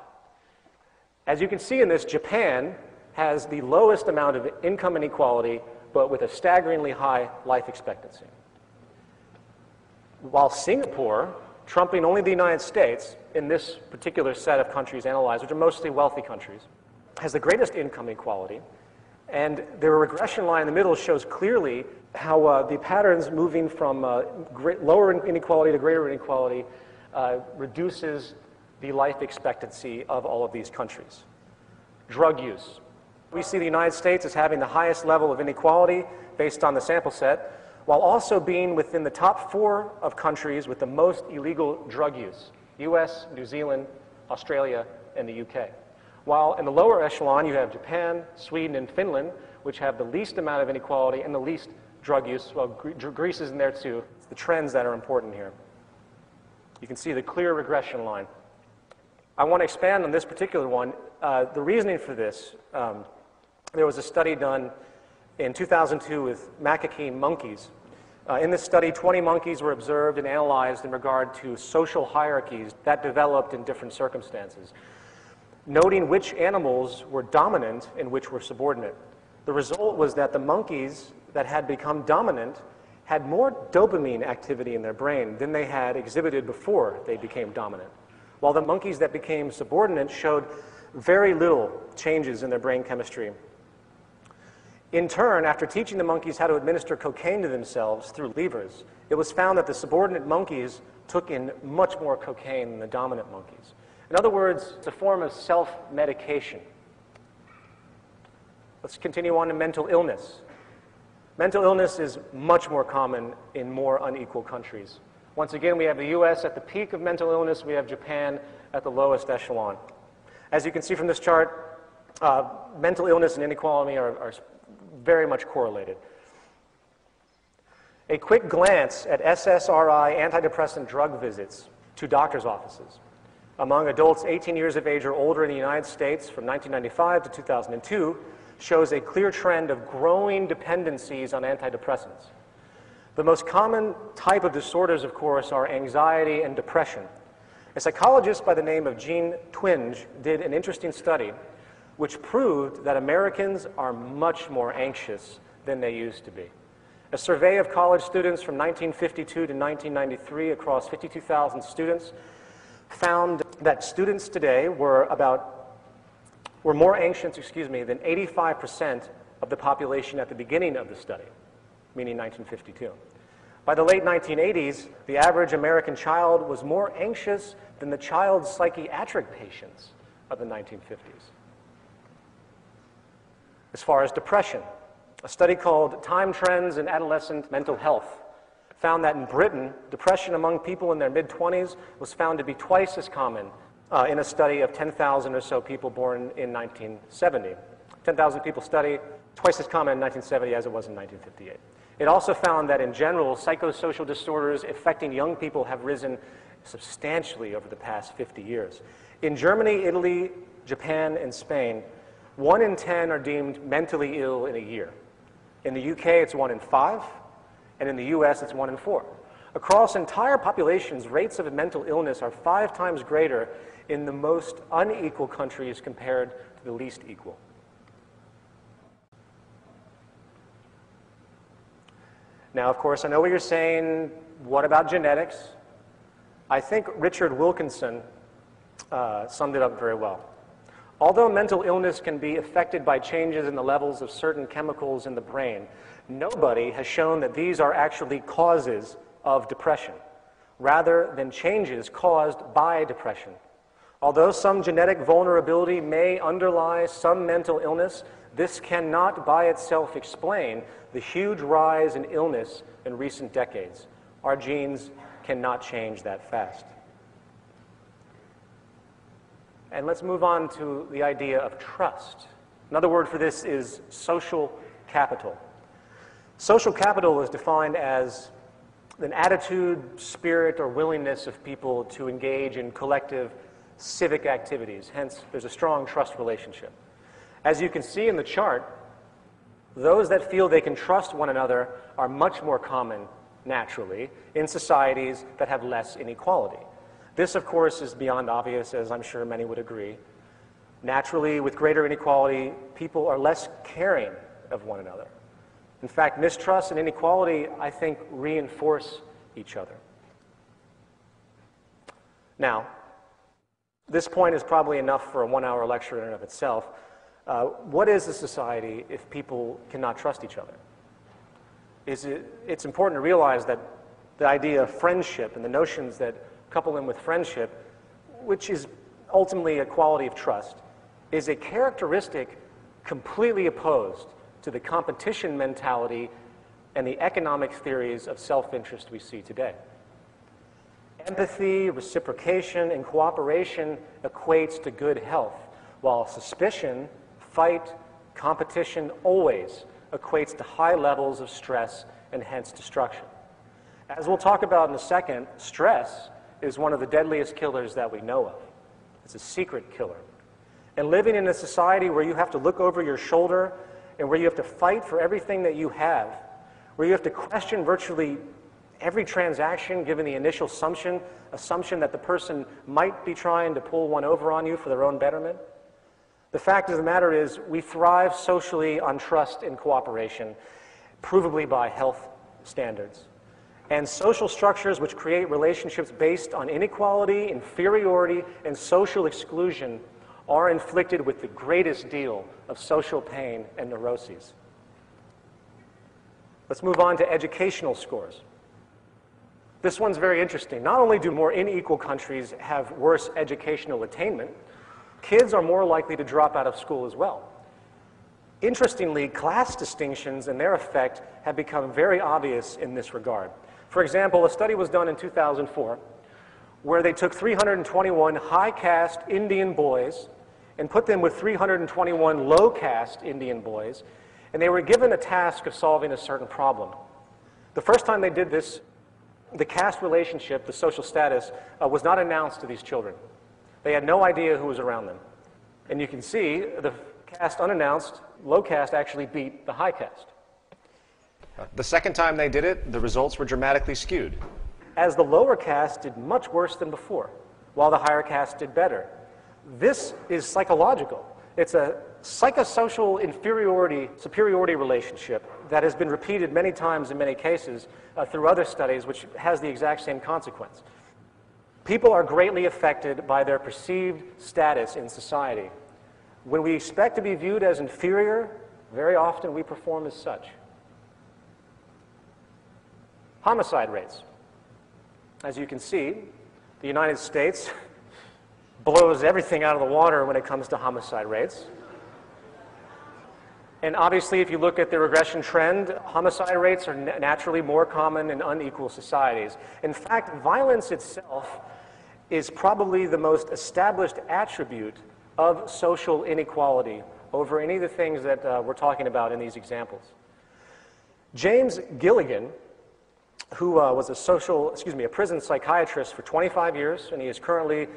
As you can see in this, Japan has the lowest amount of income inequality, but with a staggeringly high life expectancy. While Singapore, trumping only the United States in this particular set of countries analyzed, which are mostly wealthy countries, has the greatest income equality, and the regression line in the middle shows clearly how the patterns moving from lower inequality to greater inequality reduces the life expectancy of all of these countries. Drug use. We see the United States as having the highest level of inequality based on the sample set, while also being within the top 4 of countries with the most illegal drug use: US, New Zealand, Australia, and the UK. While in the lower echelon, you have Japan, Sweden, and Finland, which have the least amount of inequality and the least drug use. Well, Greece is in there too. It's the trends that are important here. You can see the clear regression line. I want to expand on this particular one. The reasoning for this, there was a study done in 2002 with macaque monkeys. In this study, 20 monkeys were observed and analyzed in regard to social hierarchies that developed in different circumstances, noting which animals were dominant and which were subordinate. The result was that the monkeys that had become dominant had more dopamine activity in their brain than they had exhibited before they became dominant, while the monkeys that became subordinate showed very little changes in their brain chemistry. In turn, after teaching the monkeys how to administer cocaine to themselves through levers, it was found that the subordinate monkeys took in much more cocaine than the dominant monkeys. In other words, it's a form of self-medication. Let's continue on to mental illness. Mental illness is much more common in more unequal countries. Once again, we have the US at the peak of mental illness. We have Japan at the lowest echelon. As you can see from this chart, mental illness and inequality are very much correlated. A quick glance at SSRI antidepressant drug visits to doctor's offices among adults 18 years of age or older in the United States from 1995 to 2002 shows a clear trend of growing dependencies on antidepressants. The most common type of disorders, of course, are anxiety and depression. A psychologist by the name of Jean Twenge did an interesting study which proved that Americans are much more anxious than they used to be. A survey of college students from 1952 to 1993 across 52,000 students found that students today were more anxious, than 85% of the population at the beginning of the study, meaning 1952. By the late 1980s, the average American child was more anxious than the child psychiatric patients of the 1950s. As far as depression, a study called Time Trends in Adolescent Mental Health found that in Britain, depression among people in their mid-20s was found to be twice as common in a study of 10,000 or so people born in 1970. 10,000 people study, twice as common in 1970 as it was in 1958. It also found that in general, psychosocial disorders affecting young people have risen substantially over the past 50 years. In Germany, Italy, Japan, and Spain, 1 in 10 are deemed mentally ill in a year. In the UK, it's 1 in 5, and in the US, it's 1 in 4. Across entire populations, rates of mental illness are 5 times greater in the most unequal countries compared to the least equal. Now, of course, I know what you're saying. What about genetics? I think Richard Wilkinson summed it up very well. Although mental illness can be affected by changes in the levels of certain chemicals in the brain, nobody has shown that these are actually causes of depression, rather than changes caused by depression. Although some genetic vulnerability may underlie some mental illness, this cannot by itself explain the huge rise in illness in recent decades. Our genes cannot change that fast. And let's move on to the idea of trust. Another word for this is social capital. Social capital is defined as an attitude, spirit, or willingness of people to engage in collective civic activities. Hence, there's a strong trust relationship. As you can see in the chart, those that feel they can trust one another are much more common, naturally, in societies that have less inequality. This, of course, is beyond obvious, as I'm sure many would agree. Naturally, with greater inequality, people are less caring of one another. In fact, mistrust and inequality, I think, reinforce each other. Now, this point is probably enough for a 1-hour lecture in and of itself. What is a society if people cannot trust each other? It's important to realize that the idea of friendship and the notions that couple in with friendship, which is ultimately a quality of trust, is a characteristic completely opposed to the competition mentality and the economic theories of self-interest we see today. Empathy, reciprocation, and cooperation equates to good health, while suspicion, fight, competition always equates to high levels of stress and hence destruction. As we'll talk about in a second, stress is one of the deadliest killers that we know of. It's a secret killer. And living in a society where you have to look over your shoulder and where you have to fight for everything that you have, where you have to question virtually every transaction given the initial assumption that the person might be trying to pull one over on you for their own betterment. The fact of the matter is we thrive socially on trust and cooperation, provably by health standards. And social structures which create relationships based on inequality, inferiority, and social exclusion are inflicted with the greatest deal of social pain and neuroses. Let's move on to educational scores. This one's very interesting. Not only do more unequal countries have worse educational attainment, kids are more likely to drop out of school as well. Interestingly, class distinctions and their effect have become very obvious in this regard. For example, a study was done in 2004 where they took 321 high-caste Indian boys and put them with 321 low-caste Indian boys, and they were given a task of solving a certain problem. The first time they did this, the caste relationship, the social status, was not announced to these children. They had no idea who was around them. And you can see the caste unannounced, low caste actually beat the high caste. The second time they did it, the results were dramatically skewed. As the lower caste did much worse than before, while the higher caste did better. This is psychological. It's a psychosocial superiority relationship that has been repeated many times in many cases through other studies, which has the exact same consequence. People are greatly affected by their perceived status in society. When we expect to be viewed as inferior, very often we perform as such. Homicide rates. As you can see, the United States blows everything out of the water when it comes to homicide rates. And obviously, if you look at the regression trend, homicide rates are naturally more common in unequal societies. In fact, violence itself is probably the most established attribute of social inequality over any of the things that we're talking about in these examples. James Gilligan, who was a prison psychiatrist for 25 years, and he is currently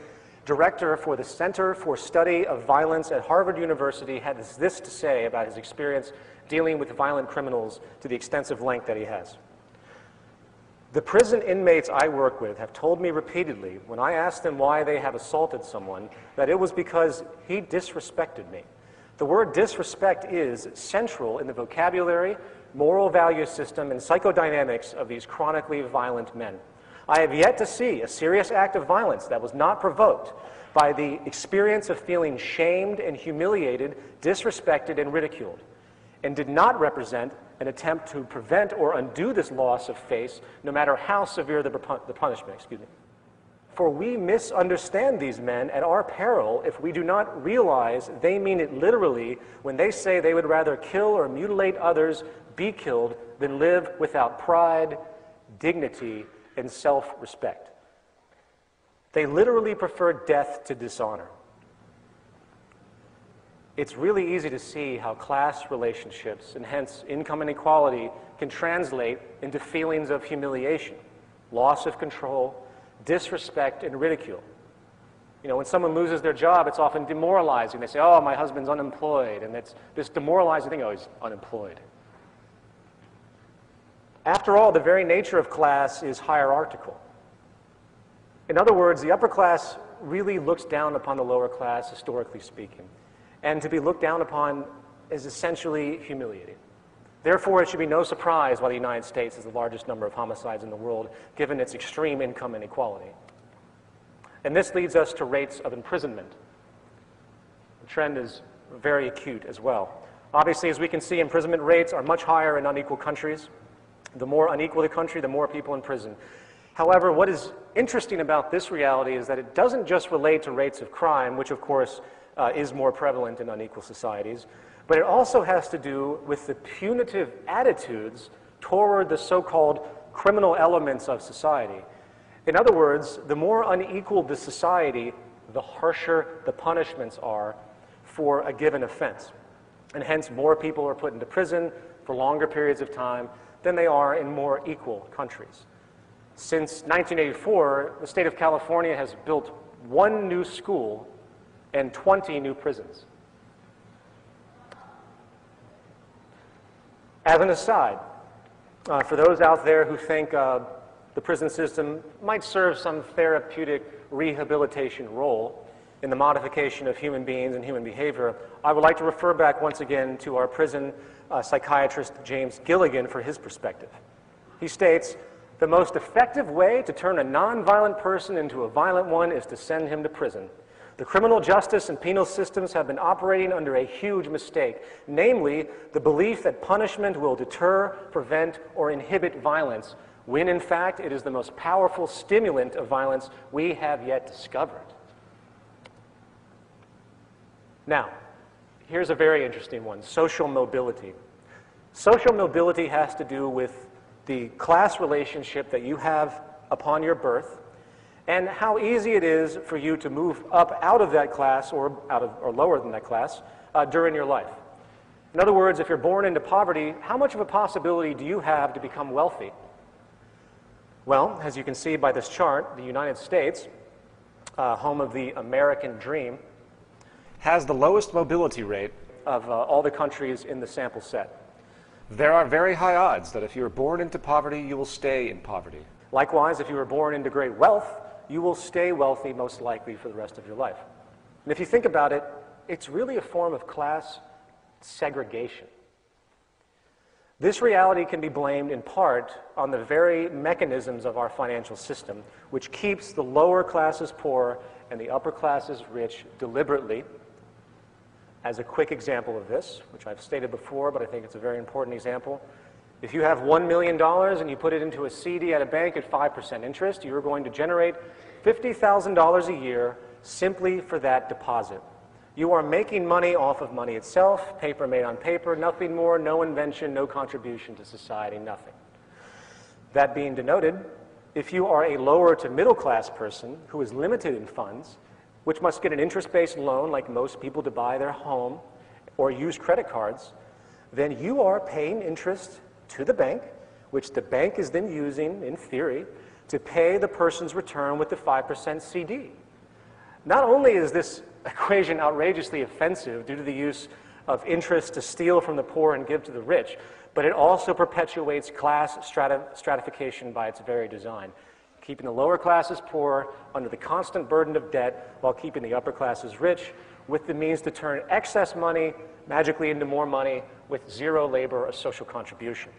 director for the Center for Study of Violence at Harvard University, had this to say about his experience dealing with violent criminals to the extensive length that he has. The prison inmates I work with have told me repeatedly, when I asked them why they have assaulted someone, that it was because he disrespected me. The word disrespect is central in the vocabulary, moral value system, and psychodynamics of these chronically violent men. I have yet to see a serious act of violence that was not provoked by the experience of feeling shamed and humiliated, disrespected, and ridiculed, and did not represent an attempt to prevent or undo this loss of face, no matter how severe the punishment. For we misunderstand these men at our peril if we do not realize they mean it literally when they say they would rather kill or mutilate others, be killed, than live without pride, dignity, and self-respect. They literally prefer death to dishonor. It's really easy to see how class relationships, and hence income inequality, can translate into feelings of humiliation, loss of control, disrespect, and ridicule. You know, when someone loses their job, it's often demoralizing. They say, oh, my husband's unemployed, and it's this demoralizing thing, oh, he's unemployed. After all, the very nature of class is hierarchical. In other words, the upper class really looks down upon the lower class, historically speaking. And to be looked down upon is essentially humiliating. Therefore, it should be no surprise why the United States has the largest number of homicides in the world, given its extreme income inequality. And this leads us to rates of imprisonment. The trend is very acute as well. Obviously, as we can see, imprisonment rates are much higher in unequal countries. The more unequal the country, the more people in prison. However, what is interesting about this reality is that it doesn't just relate to rates of crime, which of course is more prevalent in unequal societies, but it also has to do with the punitive attitudes toward the so-called criminal elements of society. In other words, the more unequal the society, the harsher the punishments are for a given offense. And hence, more people are put into prison for longer periods of time than they are in more equal countries. Since 1984, the state of California has built 1 new school and 20 new prisons. As an aside, for those out there who think the prison system might serve some therapeutic rehabilitation role in the modification of human beings and human behavior, I would like to refer back once again to our prison psychiatrist James Gilligan for his perspective. He states, "The most effective way to turn a nonviolent person into a violent one is to send him to prison. The criminal justice and penal systems have been operating under a huge mistake, namely the belief that punishment will deter, prevent, or inhibit violence, when in fact it is the most powerful stimulant of violence we have yet discovered." Now, here's a very interesting one, social mobility. Social mobility has to do with the class relationship that you have upon your birth and how easy it is for you to move up out of that class or lower than that class during your life. In other words, if you're born into poverty, how much of a possibility do you have to become wealthy? Well, as you can see by this chart, the United States, home of the American dream, Has the lowest mobility rate. of all the countries in the sample set. There are very high odds that if you are born into poverty, you will stay in poverty. Likewise, if you were born into great wealth, you will stay wealthy most likely for the rest of your life. And if you think about it, it's really a form of class segregation. This reality can be blamed in part on the very mechanisms of our financial system, which keeps the lower classes poor and the upper classes rich deliberately. As a quick example of this, which I've stated before, but I think it's a very important example, if you have $1 million and you put it into a CD at a bank at 5% interest, you're going to generate $50,000 a year simply for that deposit. You are making money off of money itself, paper made on paper, nothing more, no invention, no contribution to society, nothing. That being denoted, if you are a lower to middle class person who is limited in funds, which must get an interest-based loan like most people to buy their home or use credit cards, then you are paying interest to the bank, which the bank is then using, in theory, to pay the person's return with the 5% CD. Not only is this equation outrageously offensive due to the use of interest to steal from the poor and give to the rich, but it also perpetuates class stratification by its very design, keeping the lower classes poor under the constant burden of debt while keeping the upper classes rich with the means to turn excess money magically into more money with zero labor or social contribution.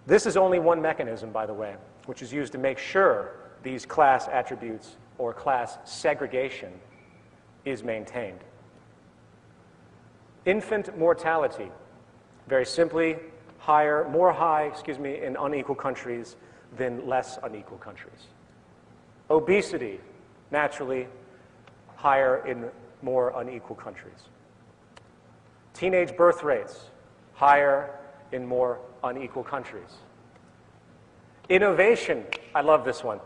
This is only one mechanism, by the way, which is used to make sure these class attributes or class segregation is maintained. Infant mortality, very simply, more high in unequal countries than less unequal countries. Obesity, naturally, higher in more unequal countries. Teenage birth rates, higher in more unequal countries. Innovation, I love this one,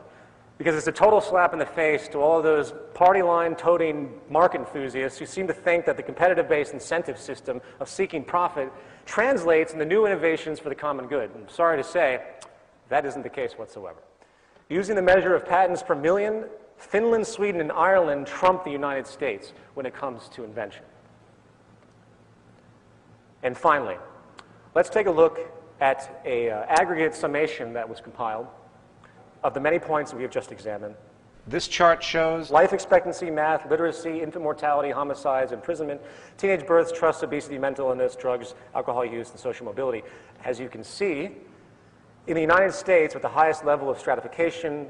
because it's a total slap in the face to all of those party line toting market enthusiasts who seem to think that the competitive-based incentive system of seeking profit translates into new innovations for the common good. I'm sorry to say, that isn't the case whatsoever. Using the measure of patents per million, Finland, Sweden, and Ireland trump the United States when it comes to invention. And finally, let's take a look at an aggregate summation that was compiled of the many points that we have just examined. This chart shows life expectancy, math, literacy, infant mortality, homicides, imprisonment, teenage births, trust, obesity, mental illness, drugs, alcohol use, and social mobility. As you can see, in the United States, with the highest level of stratification,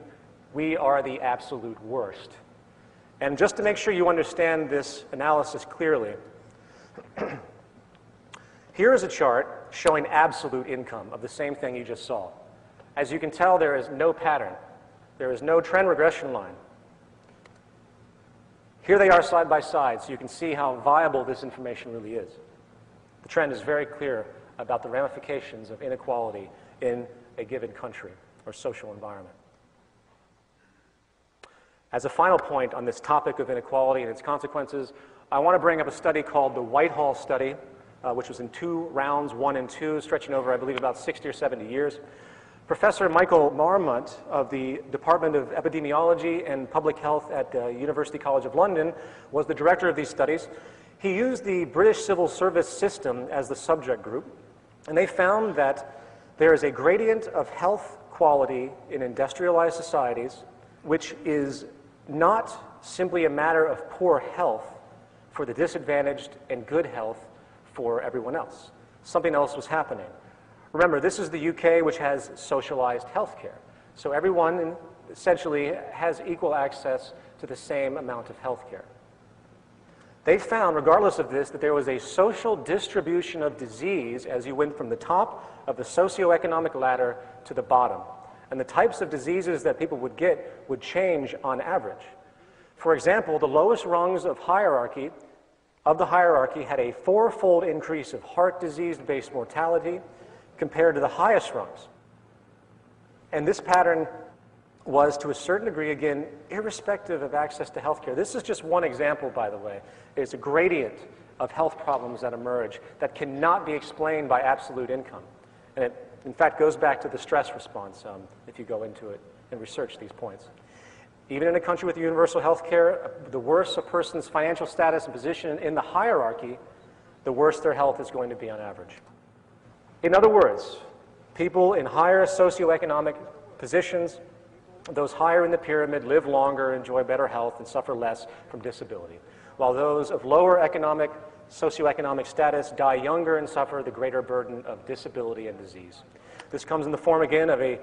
we are the absolute worst. And just to make sure you understand this analysis clearly, here is a chart showing absolute income of the same thing you just saw. As you can tell, there is no pattern. There is no trend regression line. Here they are side by side, so you can see how viable this information really is. The trend is very clear about the ramifications of inequality in a given country or social environment. As a final point on this topic of inequality and its consequences, I want to bring up a study called the Whitehall study, which was in 2 rounds, 1 and 2, stretching over, I believe, about 60 or 70 years. Professor Michael Marmont of the Department of Epidemiology and Public Health at University College of London was the director of these studies. He used the British civil service system as the subject group, and they found that there is a gradient of health quality in industrialized societies, which is not simply a matter of poor health for the disadvantaged and good health for everyone else. Something else was happening. Remember, this is the UK, which has socialized healthcare. So everyone essentially has equal access to the same amount of healthcare. They found, regardless of this, that there was a social distribution of disease as you went from the top of the socioeconomic ladder to the bottom. And the types of diseases that people would get would change on average. For example, the lowest rungs of the hierarchy had a 4-fold increase of heart disease-based mortality compared to the highest rungs. And this pattern was, to a certain degree, again, irrespective of access to healthcare. This is just one example, by the way. It's a gradient of health problems that emerge that cannot be explained by absolute income. And it, in fact, goes back to the stress response if you go into it and research these points. Even in a country with universal health care, the worse a person's financial status and position in the hierarchy, the worse their health is going to be on average. In other words, people in higher socioeconomic positions, those higher in the pyramid, live longer, enjoy better health, and suffer less from disability, while those of lower socioeconomic status die younger and suffer the greater burden of disability and disease. This comes in the form, again, of a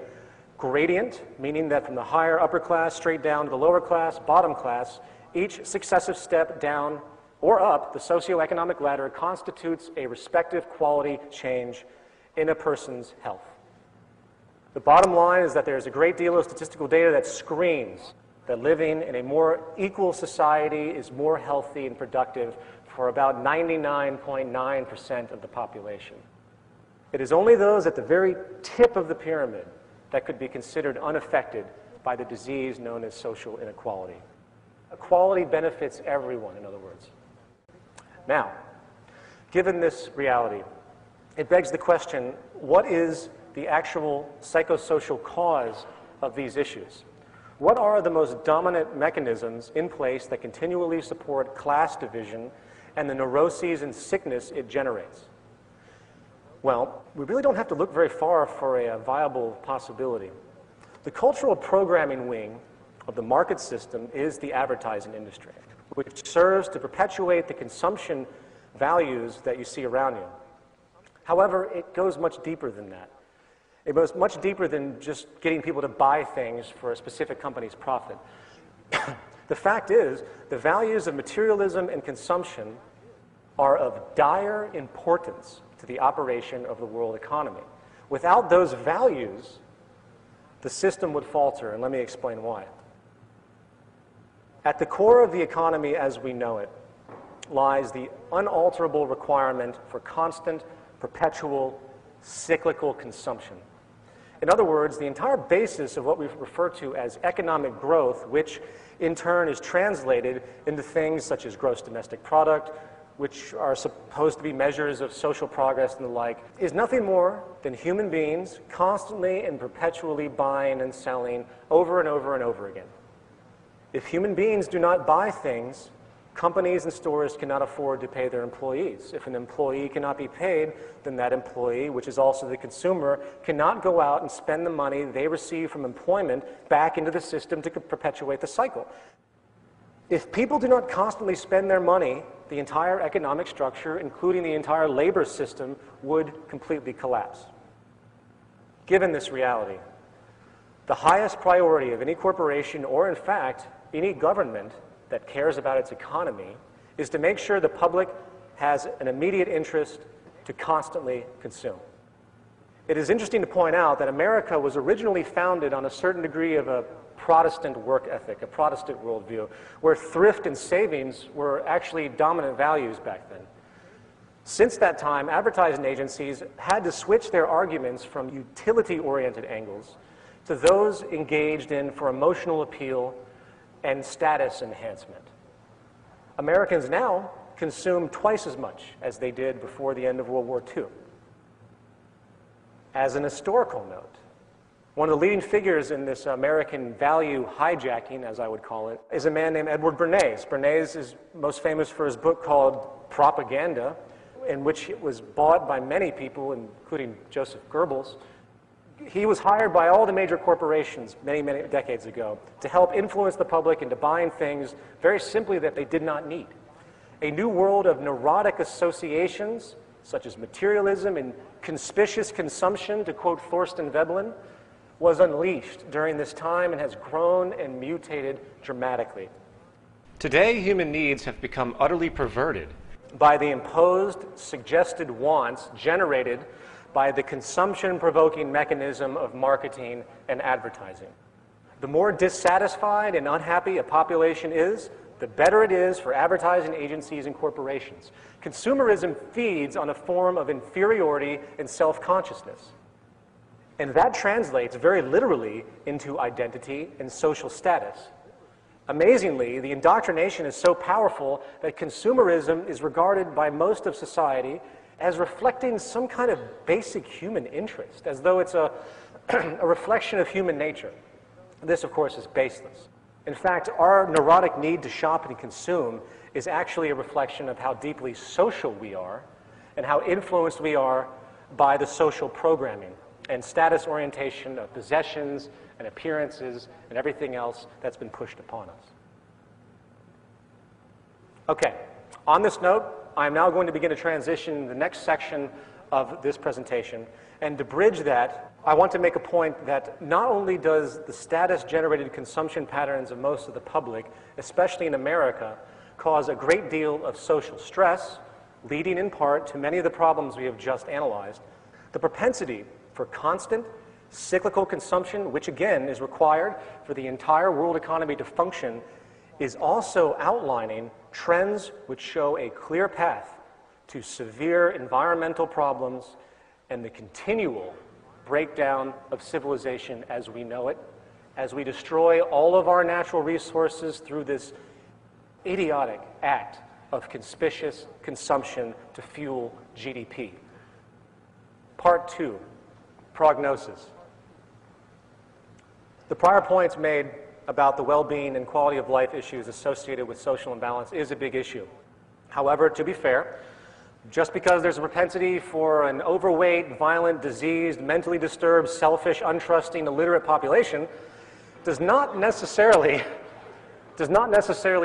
gradient, meaning that from the higher upper class straight down to the lower class, bottom class, each successive step down or up the socioeconomic ladder constitutes a respective quality change in a person's health. The bottom line is that there's a great deal of statistical data that screens that living in a more equal society is more healthy and productive for about 99.9% of the population. It is only those at the very tip of the pyramid that could be considered unaffected by the disease known as social inequality. Equality benefits everyone, in other words. Now, given this reality, it begs the question, what is the actual psychosocial cause of these issues? What are the most dominant mechanisms in place that continually support class division and the neuroses and sickness it generates? Well, we really don't have to look very far for a viable possibility. The cultural programming wing of the market system is the advertising industry, which serves to perpetuate the consumption values that you see around you. However, it goes much deeper than that. It goes much deeper than just getting people to buy things for a specific company's profit. The fact is, the values of materialism and consumption are of dire importance to the operation of the world economy. Without those values, the system would falter, and let me explain why. At the core of the economy as we know it lies the unalterable requirement for constant, perpetual, cyclical consumption. In other words, the entire basis of what we refer to as economic growth, which in turn is translated into things such as gross domestic product, which are supposed to be measures of social progress and the like, is nothing more than human beings constantly and perpetually buying and selling over and over and over again. If human beings do not buy things, companies and stores cannot afford to pay their employees. If an employee cannot be paid, then that employee, which is also the consumer, cannot go out and spend the money they receive from employment back into the system to perpetuate the cycle. If people do not constantly spend their money, the entire economic structure, including the entire labor system, would completely collapse. Given this reality, the highest priority of any corporation, or in fact, any government that cares about its economy, is to make sure the public has an immediate interest to constantly consume. It is interesting to point out that America was originally founded on a certain degree of a Protestant work ethic, a Protestant worldview, where thrift and savings were actually dominant values back then. Since that time, advertising agencies had to switch their arguments from utility-oriented angles to those engaged in for emotional appeal and status enhancement. Americans now consume twice as much as they did before the end of World War II. As an historical note, one of the leading figures in this American value hijacking, as I would call it, is a man named Edward Bernays. Bernays is most famous for his book called Propaganda, in which it was bought by many people, including Joseph Goebbels. He was hired by all the major corporations many, many decades ago to help influence the public into buying things very simply that they did not need. A new world of neurotic associations, such as materialism and conspicuous consumption, to quote Thorstein Veblen, was unleashed during this time and has grown and mutated dramatically. Today, human needs have become utterly perverted by the imposed, suggested wants generated by the consumption-provoking mechanism of marketing and advertising. The more dissatisfied and unhappy a population is, the better it is for advertising agencies and corporations. Consumerism feeds on a form of inferiority and self-consciousness. And that translates very literally into identity and social status. Amazingly, the indoctrination is so powerful that consumerism is regarded by most of society as reflecting some kind of basic human interest, as though it's a reflection of human nature. This, of course, is baseless. In fact, our neurotic need to shop and consume is actually a reflection of how deeply social we are and how influenced we are by the social programming and status orientation of possessions and appearances and everything else that's been pushed upon us. Okay, on this note, I'm now going to begin to transition the next section of this presentation. And to bridge that, I want to make a point that not only does the status-generated consumption patterns of most of the public, especially in America, cause a great deal of social stress, leading in part to many of the problems we have just analyzed, the propensity for constant, cyclical consumption, which again is required for the entire world economy to function, is also outlining trends which show a clear path to severe environmental problems and the continual breakdown of civilization as we know it, as we destroy all of our natural resources through this idiotic act of conspicuous consumption to fuel GDP. Part 2, prognosis. The prior points made about the well-being and quality of life issues associated with social imbalance is a big issue. However, to be fair, just because there's a propensity for an overweight, violent, diseased, mentally disturbed, selfish, untrusting, illiterate population does not necessarily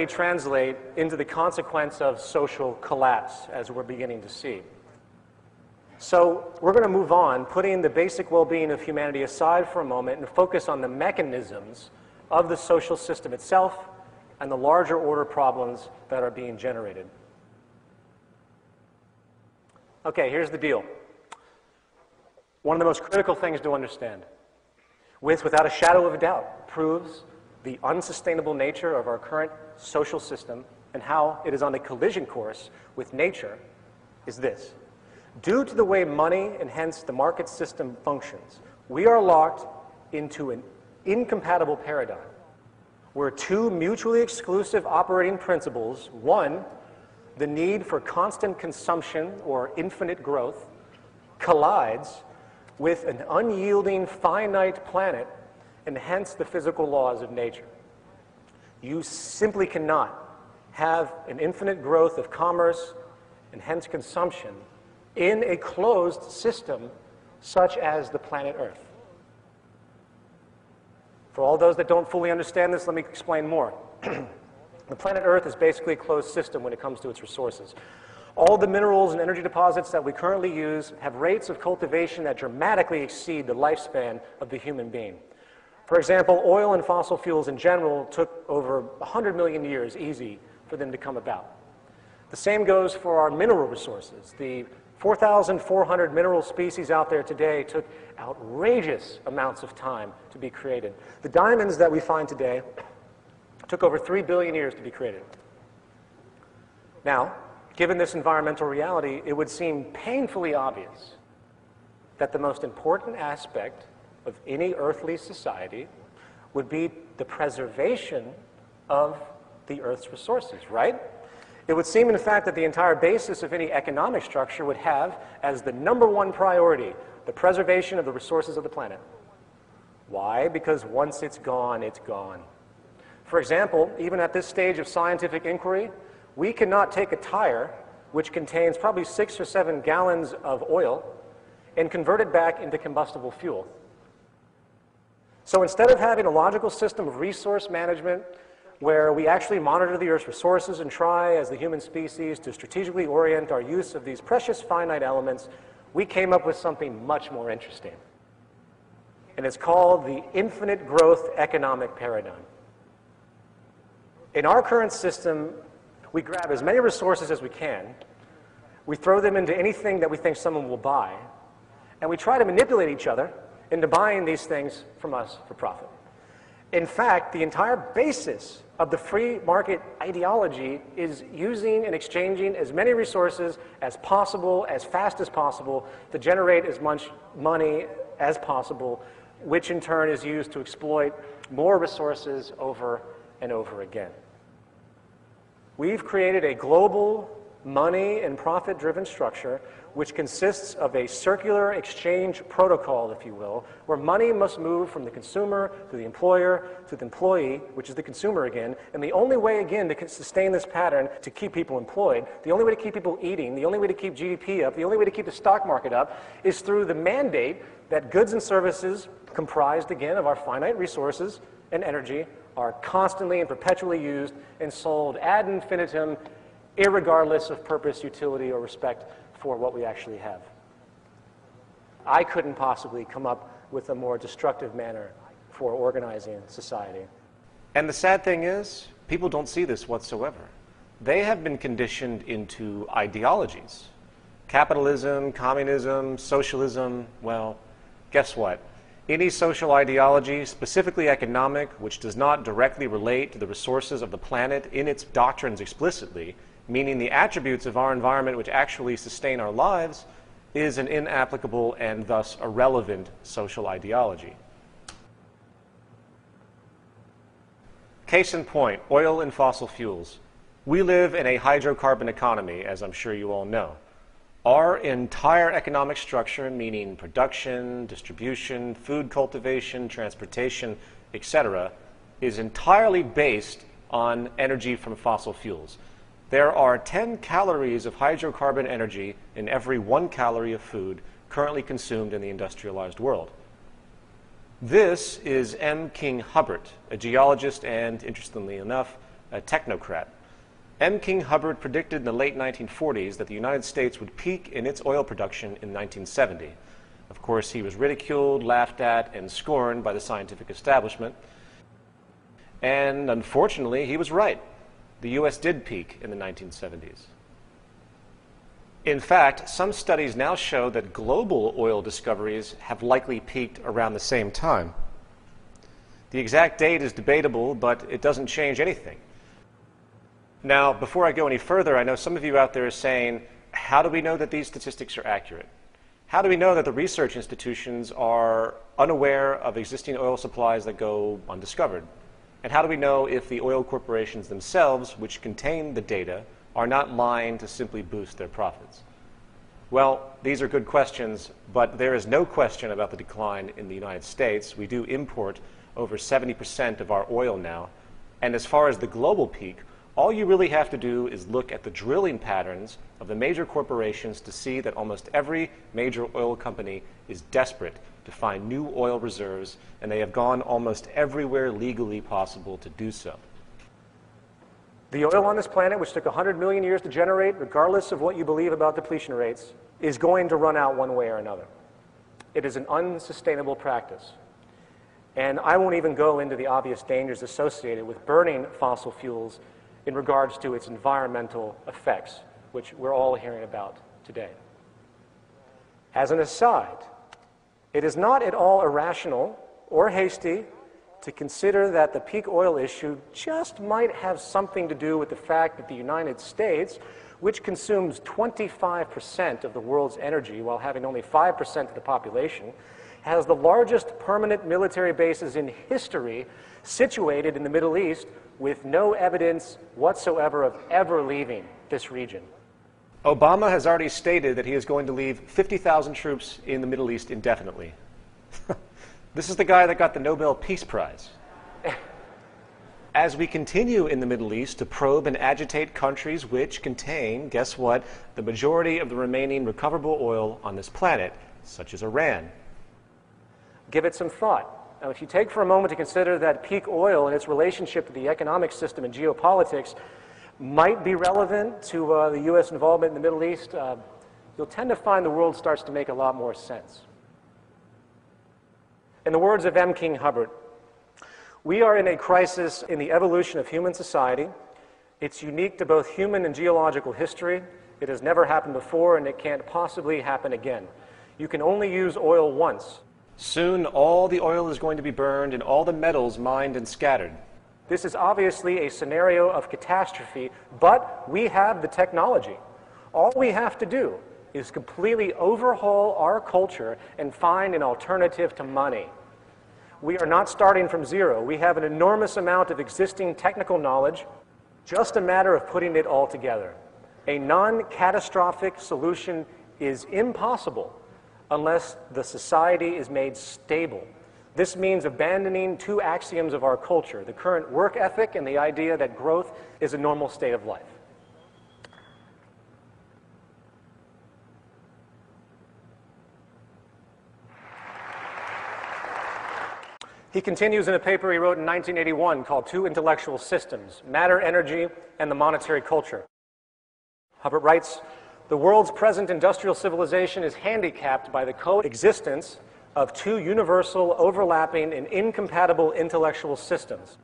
translate into the consequence of social collapse, as we're beginning to see. So we're going to move on, putting the basic well-being of humanity aside for a moment and focus on the mechanisms of the social system itself and the larger order problems that are being generated. Okay, here's the deal. One of the most critical things to understand, without a shadow of a doubt, proves the unsustainable nature of our current social system and how it is on a collision course with nature, is this. Due to the way money and hence the market system functions, we are locked into an incompatible paradigm where two mutually exclusive operating principles, one, the need for constant consumption or infinite growth, collides with an unyielding finite planet and hence the physical laws of nature. You simply cannot have an infinite growth of commerce and hence consumption in a closed system such as the planet Earth. For all those that don't fully understand this, let me explain more. The planet Earth is basically a closed system when it comes to its resources. All the minerals and energy deposits that we currently use have rates of cultivation that dramatically exceed the lifespan of the human being. For example, oil and fossil fuels in general took over 100 million years easy for them to come about. The same goes for our mineral resources. The 4,400 mineral species out there today took outrageous amounts of time to be created. The diamonds that we find today took over 3 billion years to be created. Now, given this environmental reality, it would seem painfully obvious that the most important aspect of any earthly society would be the preservation of the Earth's resources, right? It would seem, in fact, that the entire basis of any economic structure would have as the #1 priority the preservation of the resources of the planet. Why? Because once it's gone, it's gone. For example, even at this stage of scientific inquiry, we cannot take a tire, which contains probably 6 or 7 gallons of oil, and convert it back into combustible fuel. So instead of having a logical system of resource management where we actually monitor the Earth's resources and try, as the human species, to strategically orient our use of these precious finite elements, we came up with something much more interesting. And it's called the infinite growth economic paradigm. In our current system, we grab as many resources as we can, we throw them into anything that we think someone will buy, and we try to manipulate each other into buying these things from us for profit. In fact, the entire basis of the free market ideology is using and exchanging as many resources as possible, as fast as possible, to generate as much money as possible, which in turn is used to exploit more resources over and over again. We've created a global money and profit-driven structure which consists of a circular exchange protocol, if you will, where money must move from the consumer to the employer to the employee, which is the consumer again, and the only way, again, to sustain this pattern, to keep people employed, the only way to keep people eating, the only way to keep GDP up, the only way to keep the stock market up, is through the mandate that goods and services, comprised, again, of our finite resources and energy, are constantly and perpetually used and sold ad infinitum, irregardless of purpose, utility, or respect for what we actually have. I couldn't possibly come up with a more destructive manner for organizing society. And the sad thing is, people don't see this whatsoever. They have been conditioned into ideologies. Capitalism, communism, socialism, well, guess what? Any social ideology, specifically economic, which does not directly relate to the resources of the planet in its doctrines explicitly, meaning the attributes of our environment which actually sustain our lives, is an inapplicable and thus irrelevant social ideology. Case in point, oil and fossil fuels. We live in a hydrocarbon economy, as I'm sure you all know. Our entire economic structure, meaning production, distribution, food cultivation, transportation, etc., is entirely based on energy from fossil fuels. There are 10 calories of hydrocarbon energy in every 1 calorie of food currently consumed in the industrialized world. This is M. King Hubbert, a geologist and, interestingly enough, a technocrat. M. King Hubbert predicted in the late 1940s that the United States would peak in its oil production in 1970. Of course, he was ridiculed, laughed at, and scorned by the scientific establishment. And unfortunately, he was right. The U.S. did peak in the 1970s. In fact, some studies now show that global oil discoveries have likely peaked around the same time. The exact date is debatable, but it doesn't change anything. Now, before I go any further, I know some of you out there are saying, how do we know that these statistics are accurate? How do we know that the research institutions are unaware of existing oil supplies that go undiscovered? And how do we know if the oil corporations themselves, which contain the data, are not lying to simply boost their profits? Well, these are good questions, but there is no question about the decline in the United States. We do import over 70% of our oil now. And as far as the global peak, all you really have to do is look at the drilling patterns of the major corporations to see that almost every major oil company is desperate to find new oil reserves, and they have gone almost everywhere legally possible to do so. The oil on this planet, which took 100 million years to generate, regardless of what you believe about depletion rates, is going to run out one way or another. It is an unsustainable practice. And I won't even go into the obvious dangers associated with burning fossil fuels in regards to its environmental effects, which we're all hearing about today. As an aside, it is not at all irrational or hasty to consider that the peak oil issue just might have something to do with the fact that the United States, which consumes 25% of the world's energy while having only 5% of the population, has the largest permanent military bases in history situated in the Middle East with no evidence whatsoever of ever leaving this region. Obama has already stated that he is going to leave 50,000 troops in the Middle East indefinitely. This is the guy that got the Nobel Peace Prize. As we continue in the Middle East to probe and agitate countries which contain, guess what, the majority of the remaining recoverable oil on this planet, such as Iran. Give it some thought. Now, if you take for a moment to consider that peak oil and its relationship to the economic system and geopolitics might be relevant to the U.S. involvement in the Middle East, you'll tend to find the world starts to make a lot more sense. In the words of M. King Hubbard, we are in a crisis in the evolution of human society. It's unique to both human and geological history. It has never happened before, and it can't possibly happen again. You can only use oil once. Soon, all the oil is going to be burned and all the metals mined and scattered. This is obviously a scenario of catastrophe, but we have the technology. All we have to do is completely overhaul our culture and find an alternative to money. We are not starting from zero. We have an enormous amount of existing technical knowledge, just a matter of putting it all together. A non-catastrophic solution is impossible unless the society is made stable. This means abandoning two axioms of our culture, the current work ethic and the idea that growth is a normal state of life. He continues in a paper he wrote in 1981 called Two Intellectual Systems, Matter, Energy, and the Monetary Culture. Hubbard writes, the world's present industrial civilization is handicapped by the coexistence of two universal, overlapping, and incompatible intellectual systems.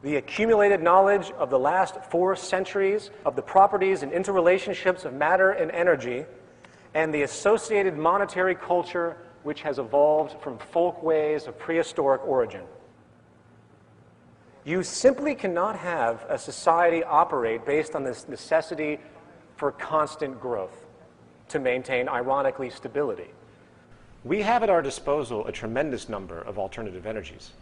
The accumulated knowledge of the last 4 centuries of the properties and interrelationships of matter and energy, and the associated monetary culture which has evolved from folkways of prehistoric origin. You simply cannot have a society operate based on this necessity for constant growth to maintain, ironically, stability. We have at our disposal a tremendous number of alternative energies.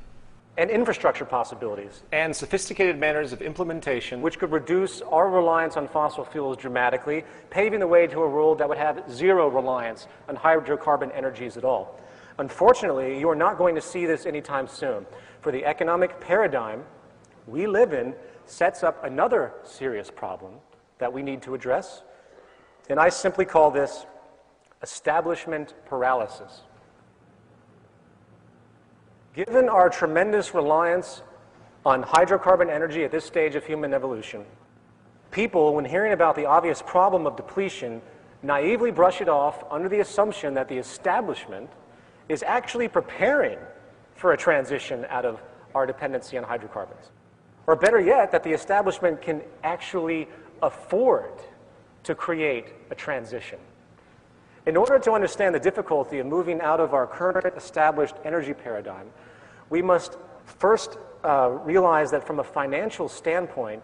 And infrastructure possibilities. And sophisticated manners of implementation which could reduce our reliance on fossil fuels dramatically, paving the way to a world that would have zero reliance on hydrocarbon energies at all. Unfortunately, you are not going to see this anytime soon, for the economic paradigm we live in sets up another serious problem that we need to address, and I simply call this establishment paralysis. Given our tremendous reliance on hydrocarbon energy at this stage of human evolution, people, when hearing about the obvious problem of depletion, naively brush it off under the assumption that the establishment is actually preparing for a transition out of our dependency on hydrocarbons. Or better yet, that the establishment can actually afford to create a transition. In order to understand the difficulty of moving out of our current established energy paradigm, we must first realize that from a financial standpoint,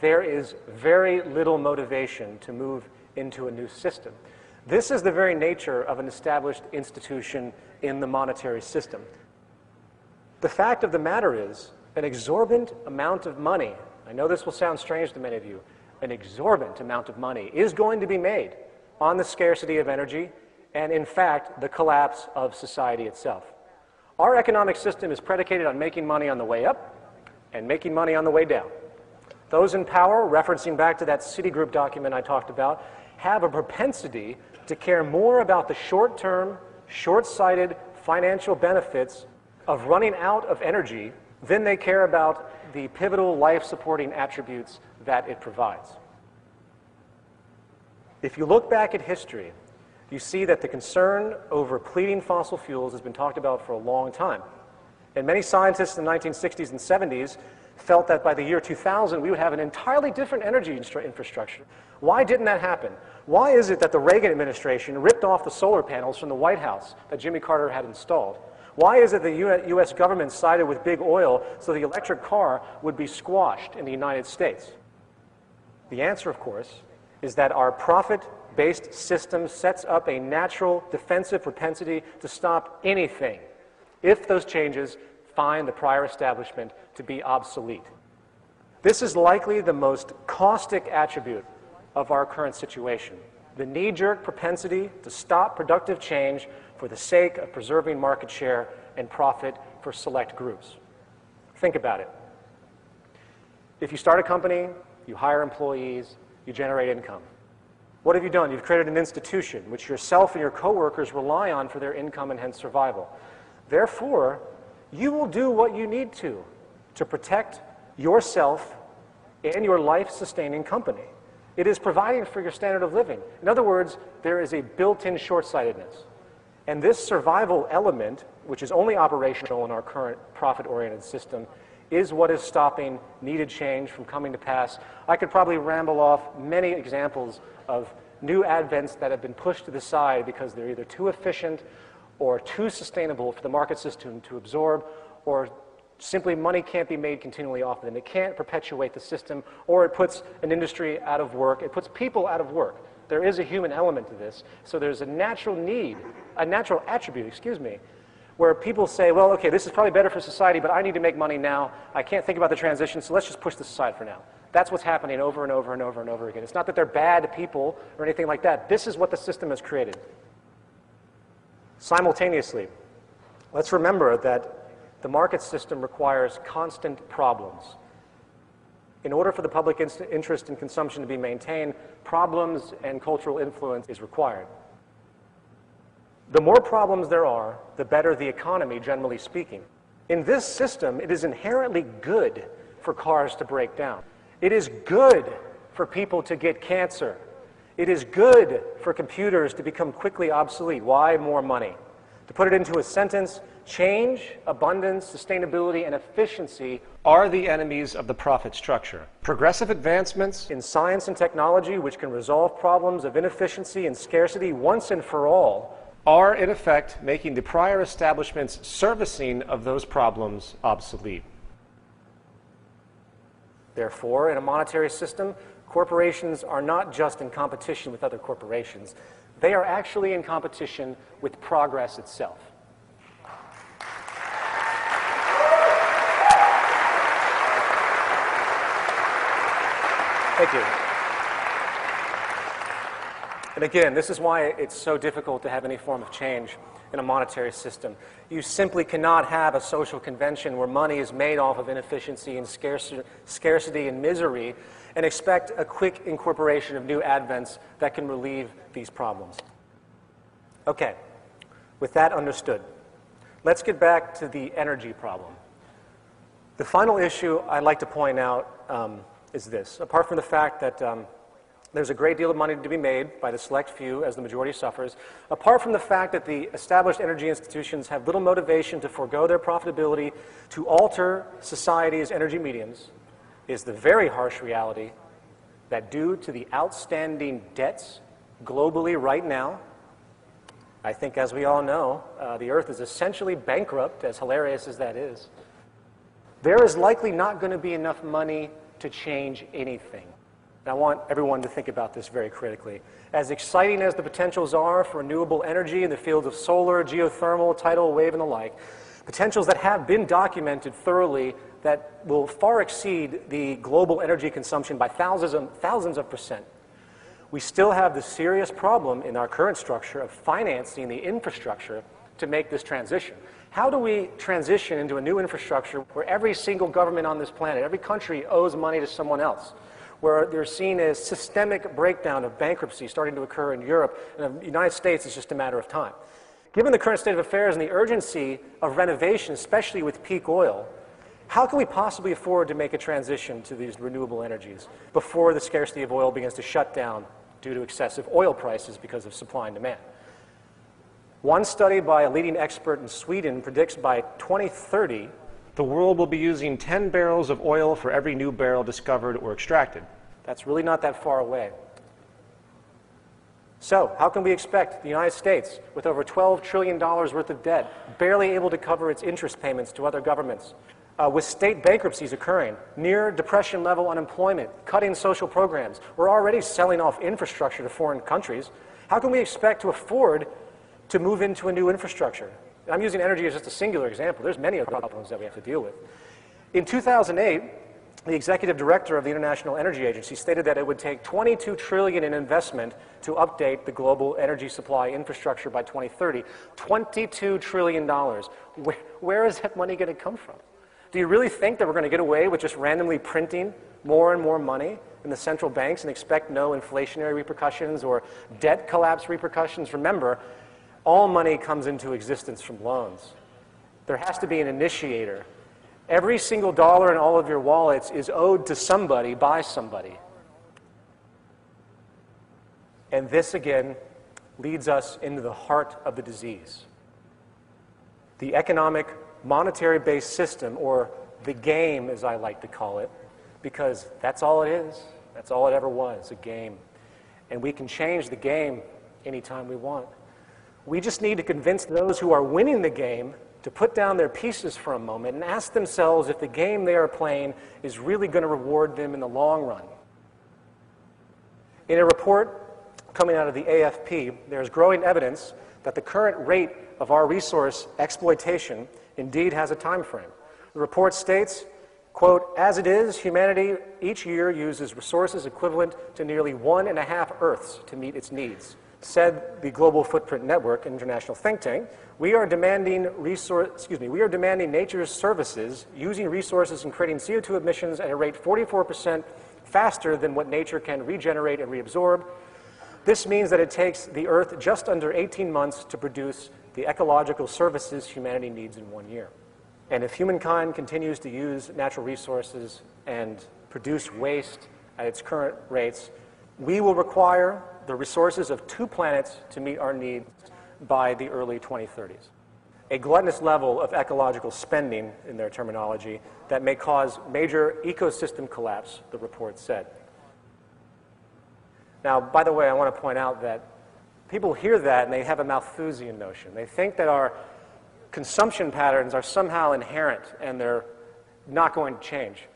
there is very little motivation to move into a new system. This is the very nature of an established institution in the monetary system. The fact of the matter is, an exorbitant amount of money, I know this will sound strange to many of you, an exorbitant amount of money is going to be made on the scarcity of energy and, in fact, the collapse of society itself. Our economic system is predicated on making money on the way up and making money on the way down. Those in power, referencing back to that Citigroup document I talked about, have a propensity to care more about the short-term, short-sighted financial benefits of running out of energy than they care about the pivotal life-supporting attributes that it provides. If you look back at history, you see that the concern over depleting fossil fuels has been talked about for a long time. And many scientists in the 1960s and 70s felt that by the year 2000, we would have an entirely different energy infrastructure. Why didn't that happen? Why is it that the Reagan administration ripped off the solar panels from the White House that Jimmy Carter had installed? Why is it the U.S. government sided with big oil so the electric car would be squashed in the United States? The answer, of course, is that our profit market-based system sets up a natural defensive propensity to stop anything if those changes find the prior establishment to be obsolete. This is likely the most caustic attribute of our current situation, the knee-jerk propensity to stop productive change for the sake of preserving market share and profit for select groups. Think about it. If you start a company, you hire employees, you generate income. What have you done? You've created an institution which yourself and your coworkers rely on for their income and hence survival. Therefore, you will do what you need to protect yourself and your life-sustaining company. It is providing for your standard of living. In other words, there is a built-in short-sightedness. And this survival element, which is only operational in our current profit-oriented system, is what is stopping needed change from coming to pass. I could probably ramble off many examples of new advents that have been pushed to the side because they're either too efficient or too sustainable for the market system to absorb, or simply money can't be made continually off of them. It can't perpetuate the system, or it puts an industry out of work. It puts people out of work. There is a human element to this. So there's a natural need, a natural attribute, where people say, well, okay, this is probably better for society, but I need to make money now. I can't think about the transition, so let's just push this aside for now. That's what's happening over and over and over and over again. It's not that they're bad people or anything like that. This is what the system has created. Simultaneously, let's remember that the market system requires constant problems. In order for the public interest in consumption to be maintained, problems and cultural influence is required. The more problems there are, the better the economy, generally speaking. In this system, it is inherently good for cars to break down. It is good for people to get cancer. It is good for computers to become quickly obsolete. Why? More money. To put it into a sentence, change, abundance, sustainability, and efficiency are the enemies of the profit structure. Progressive advancements in science and technology, which can resolve problems of inefficiency and scarcity once and for all, are, in effect, making the prior establishment's servicing of those problems obsolete. Therefore, in a monetary system, corporations are not just in competition with other corporations. They are actually in competition with progress itself. Thank you. And again, this is why it's so difficult to have any form of change in a monetary system. You simply cannot have a social convention where money is made off of inefficiency and scarcity and misery and expect a quick incorporation of new advents that can relieve these problems. Okay, with that understood, let's get back to the energy problem. The final issue I'd like to point out is this. Apart from the fact that there's a great deal of money to be made by the select few as the majority suffers, apart from the fact that the established energy institutions have little motivation to forego their profitability to alter society's energy mediums, is the very harsh reality that due to the outstanding debts globally right now, I think as we all know, the Earth is essentially bankrupt, as hilarious as that is, there is likely not going to be enough money to change anything. And I want everyone to think about this very critically. As exciting as the potentials are for renewable energy in the fields of solar, geothermal, tidal wave, and the like, potentials that have been documented thoroughly that will far exceed the global energy consumption by thousands of percent. We still have the serious problem in our current structure of financing the infrastructure to make this transition. How do we transition into a new infrastructure where every single government on this planet, every country owes money to someone else, where they're seen as systemic breakdown of bankruptcy starting to occur in Europe, and in the United States it's just a matter of time. Given the current state of affairs and the urgency of renovation, especially with peak oil, how can we possibly afford to make a transition to these renewable energies before the scarcity of oil begins to shut down due to excessive oil prices because of supply and demand? One study by a leading expert in Sweden predicts by 2030, the world will be using 10 barrels of oil for every new barrel discovered or extracted. That's really not that far away. So, how can we expect the United States, with over $12 trillion worth of debt, barely able to cover its interest payments to other governments, with state bankruptcies occurring, near depression-level unemployment, cutting social programs. We're already selling off infrastructure to foreign countries. How can we expect to afford to move into a new infrastructure? I'm using energy as just a singular example. There's many other problems that we have to deal with. In 2008, the executive director of the International Energy Agency stated that it would take $22 trillion in investment to update the global energy supply infrastructure by 2030. $22 trillion. Where is that money going to come from? Do you really think that we're going to get away with just randomly printing more and more money in the central banks and expect no inflationary repercussions or debt collapse repercussions? Remember, all money comes into existence from loans. There has to be an initiator. Every single dollar in all of your wallets is owed to somebody by somebody. And this, again, leads us into the heart of the disease. The economic, monetary-based system, or the game, as I like to call it, because that's all it is. That's all it ever was, a game. And we can change the game anytime we want. We just need to convince those who are winning the game to put down their pieces for a moment and ask themselves if the game they are playing is really going to reward them in the long run. In a report coming out of the AFP, there's growing evidence that the current rate of our resource exploitation indeed has a time frame. The report states, quote, "As it is, humanity each year uses resources equivalent to nearly 1.5 Earths to meet its needs." Said the Global Footprint Network, an international think tank, we are demanding nature's services, using resources and creating CO2 emissions at a rate 44% faster than what nature can regenerate and reabsorb. This means that it takes the Earth just under 18 months to produce the ecological services humanity needs in 1 year. And if humankind continues to use natural resources and produce waste at its current rates, we will require the resources of 2 planets to meet our needs by the early 2030s. A gluttonous level of ecological spending, in their terminology, that may cause major ecosystem collapse, the report said. Now, by the way, I want to point out that people hear that and they have a Malthusian notion. They think that our consumption patterns are somehow inherent and they're not going to change.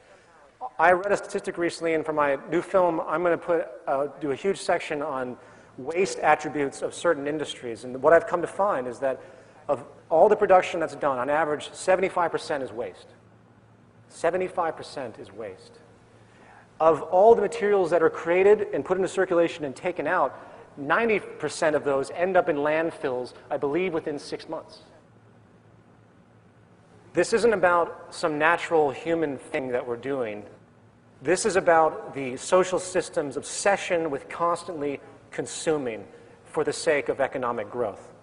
I read a statistic recently, and for my new film, I'm going to do a huge section on waste attributes of certain industries. And what I've come to find is that of all the production that's done, on average, 75% is waste. 75% is waste. Of all the materials that are created and put into circulation and taken out, 90% of those end up in landfills, I believe, within 6 months. This isn't about some natural human thing that we're doing. This is about the social system's obsession with constantly consuming for the sake of economic growth.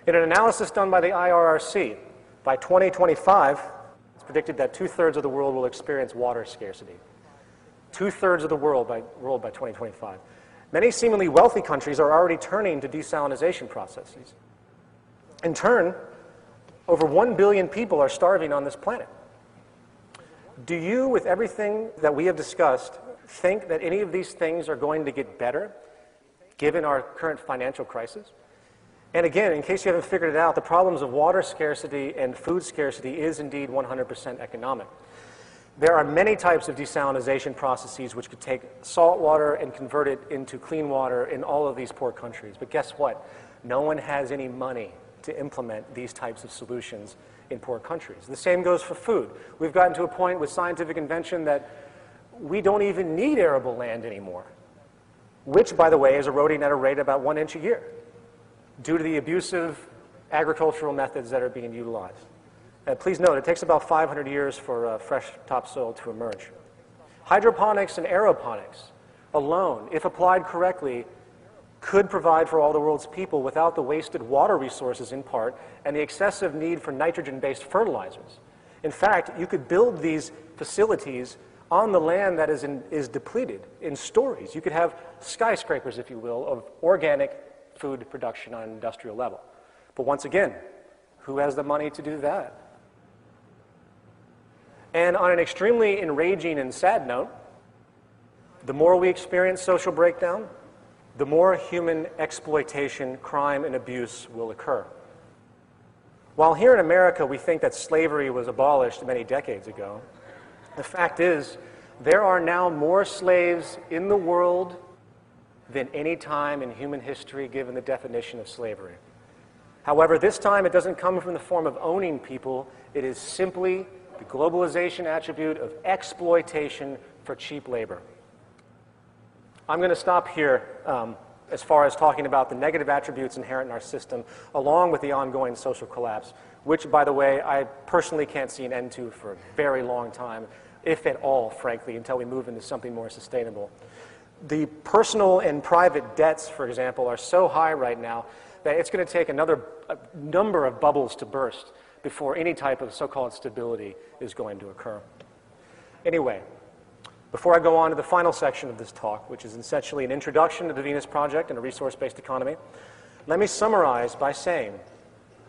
In an analysis done by the IRRC, by 2025, it's predicted that 2/3 of the world will experience water scarcity. 2/3 of the world by 2025. Many seemingly wealthy countries are already turning to desalination processes. In turn, over 1 billion people are starving on this planet. Do you, with everything that we have discussed, think that any of these things are going to get better, given our current financial crisis? And again, in case you haven't figured it out, the problems of water scarcity and food scarcity is indeed 100% economic. There are many types of desalination processes which could take salt water and convert it into clean water in all of these poor countries. But guess what? No one has any money to implement these types of solutions in poor countries. The same goes for food. We've gotten to a point with scientific invention that we don't even need arable land anymore, which, by the way, is eroding at a rate about 1 inch a year due to the abusive agricultural methods that are being utilized. Please note, it takes about 500 years for fresh topsoil to emerge. Hydroponics and aeroponics alone, if applied correctly, could provide for all the world's people without the wasted water resources in part and the excessive need for nitrogen-based fertilizers. In fact, you could build these facilities on the land that is depleted in stories. You could have skyscrapers, if you will, of organic food production on an industrial level. But once again, who has the money to do that? And on an extremely enraging and sad note, the more we experience social breakdown, the more human exploitation, crime, and abuse will occur. While here in America we think that slavery was abolished many decades ago, the fact is there are now more slaves in the world than any time in human history given the definition of slavery. However, this time it doesn't come from the form of owning people, it is simply the globalization attribute of exploitation for cheap labor. I'm going to stop here as far as talking about the negative attributes inherent in our system, along with the ongoing social collapse, which, by the way, I personally can't see an end to for a very long time, if at all, frankly, until we move into something more sustainable. The personal and private debts, for example, are so high right now that it's going to take a number of bubbles to burst before any type of so-called stability is going to occur. Anyway, before I go on to the final section of this talk, which is essentially an introduction to the Venus Project and a resource-based economy, let me summarize by saying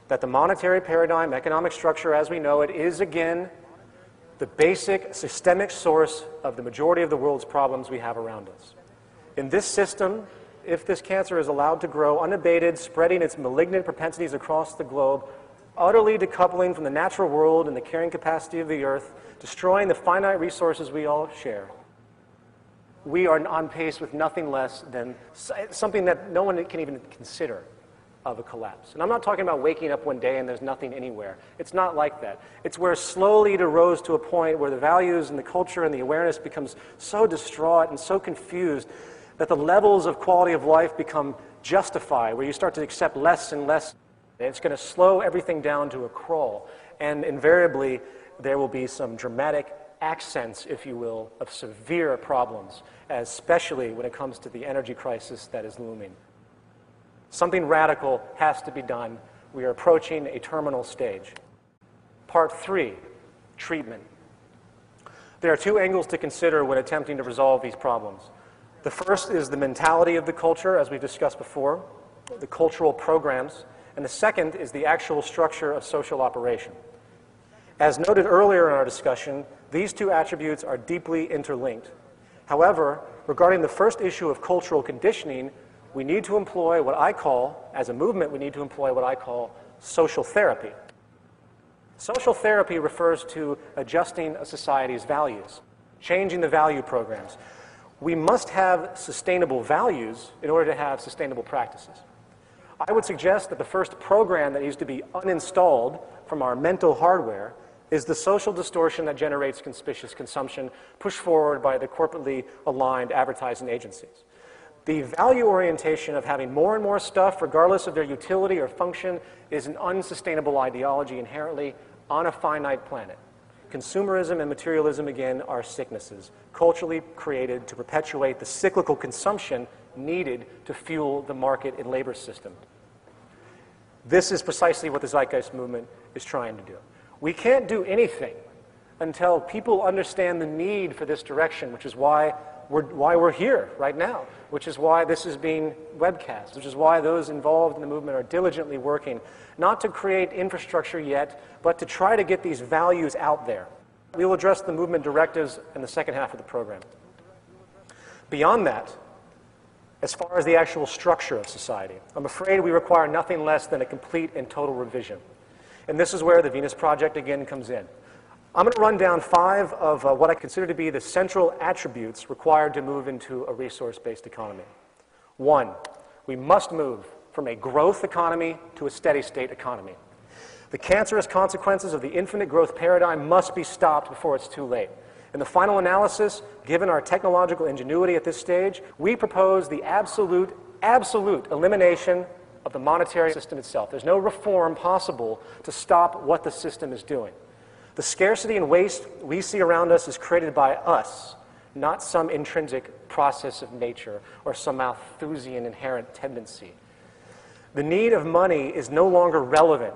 that the monetary paradigm, economic structure as we know it, is again the basic systemic source of the majority of the world's problems we have around us. In this system, if this cancer is allowed to grow unabated, spreading its malignant propensities across the globe, utterly decoupling from the natural world and the carrying capacity of the earth, destroying the finite resources we all share, we are on pace with nothing less than something that no one can even consider of a collapse. And I'm not talking about waking up one day and there's nothing anywhere. It's not like that. It's where slowly it arose to a point where the values and the culture and the awareness becomes so distraught and so confused that the levels of quality of life become justified, where you start to accept less and less. It's going to slow everything down to a crawl. And invariably, there will be some dramatic accents, if you will, of severe problems, especially when it comes to the energy crisis that is looming. Something radical has to be done. We are approaching a terminal stage. Part 3, treatment. There are two angles to consider when attempting to resolve these problems. The first is the mentality of the culture, as we've discussed before, the cultural programs, and the second is the actual structure of social operation. As noted earlier in our discussion, these two attributes are deeply interlinked. However, regarding the first issue of cultural conditioning, we need to employ what I call, as a movement, we need to employ what I call social therapy. Social therapy refers to adjusting a society's values, changing the value programs. We must have sustainable values in order to have sustainable practices. I would suggest that the first program that needs to be uninstalled from our mental hardware is the social distortion that generates conspicuous consumption pushed forward by the corporately aligned advertising agencies. The value orientation of having more and more stuff, regardless of their utility or function, is an unsustainable ideology inherently on a finite planet. Consumerism and materialism, again, are sicknesses, culturally created to perpetuate the cyclical consumption needed to fuel the market and labor system. This is precisely what the Zeitgeist movement is trying to do. We can't do anything until people understand the need for this direction, which is why we're here right now, which is why this is being webcast, which is why those involved in the movement are diligently working, not to create infrastructure yet, but to try to get these values out there. We will address the movement directives in the second half of the program. Beyond that, as far as the actual structure of society, I'm afraid we require nothing less than a complete and total revision. And this is where the Venus Project again comes in. I'm going to run down 5 of what I consider to be the central attributes required to move into a resource-based economy. 1, we must move from a growth economy to a steady-state economy. The cancerous consequences of the infinite growth paradigm must be stopped before it's too late. In the final analysis, given our technological ingenuity at this stage, we propose the absolute elimination of the monetary system itself. There's no reform possible to stop what the system is doing. The scarcity and waste we see around us is created by us, not some intrinsic process of nature or some Malthusian inherent tendency. The need of money is no longer relevant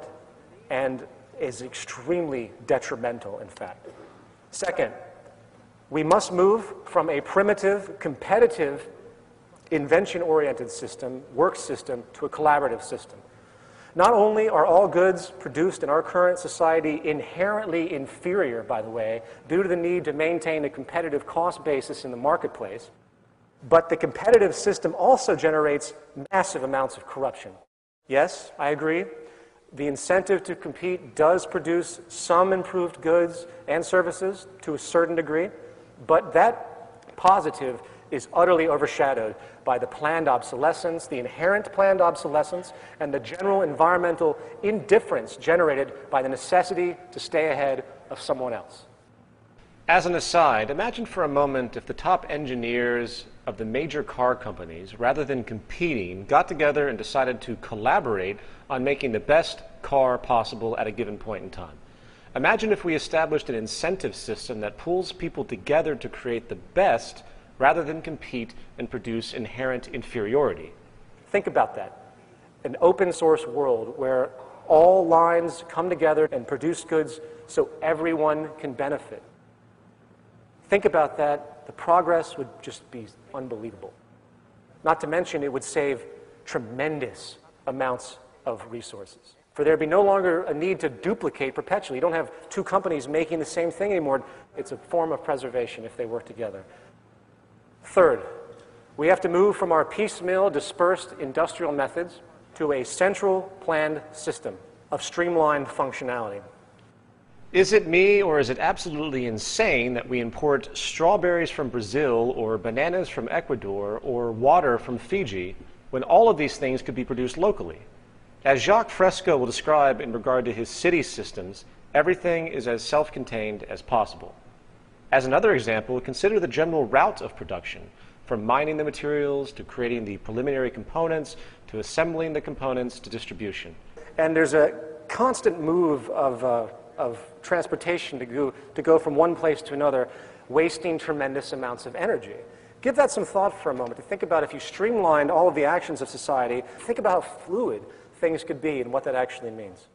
and is extremely detrimental, in fact. Second, we must move from a primitive, competitive, invention-oriented system, work system, to a collaborative system. Not only are all goods produced in our current society inherently inferior, by the way, due to the need to maintain a competitive cost basis in the marketplace, but the competitive system also generates massive amounts of corruption. Yes, I agree. The incentive to compete does produce some improved goods and services to a certain degree, but that positive is utterly overshadowed by the planned obsolescence, the inherent planned obsolescence, and the general environmental indifference generated by the necessity to stay ahead of someone else. As an aside, imagine for a moment if the top engineers of the major car companies, rather than competing, got together and decided to collaborate on making the best car possible at a given point in time. Imagine if we established an incentive system that pulls people together to create the best rather than compete and produce inherent inferiority. Think about that. An open source world where all lines come together and produce goods so everyone can benefit. Think about that. The progress would just be unbelievable. Not to mention, it would save tremendous amounts of resources. For there would be no longer a need to duplicate perpetually. You don't have two companies making the same thing anymore. It's a form of preservation if they work together. Third, we have to move from our piecemeal, dispersed industrial methods to a central planned system of streamlined functionality. Is it me, or is it absolutely insane that we import strawberries from Brazil or bananas from Ecuador or water from Fiji when all of these things could be produced locally? As Jacques Fresco will describe in regard to his city systems, everything is as self-contained as possible. As another example, consider the general route of production, from mining the materials to creating the preliminary components to assembling the components to distribution. And there's a constant move of transportation to go from one place to another, wasting tremendous amounts of energy. Give that some thought for a moment to think about if you streamlined all of the actions of society, think about how fluid things could be and what that actually means.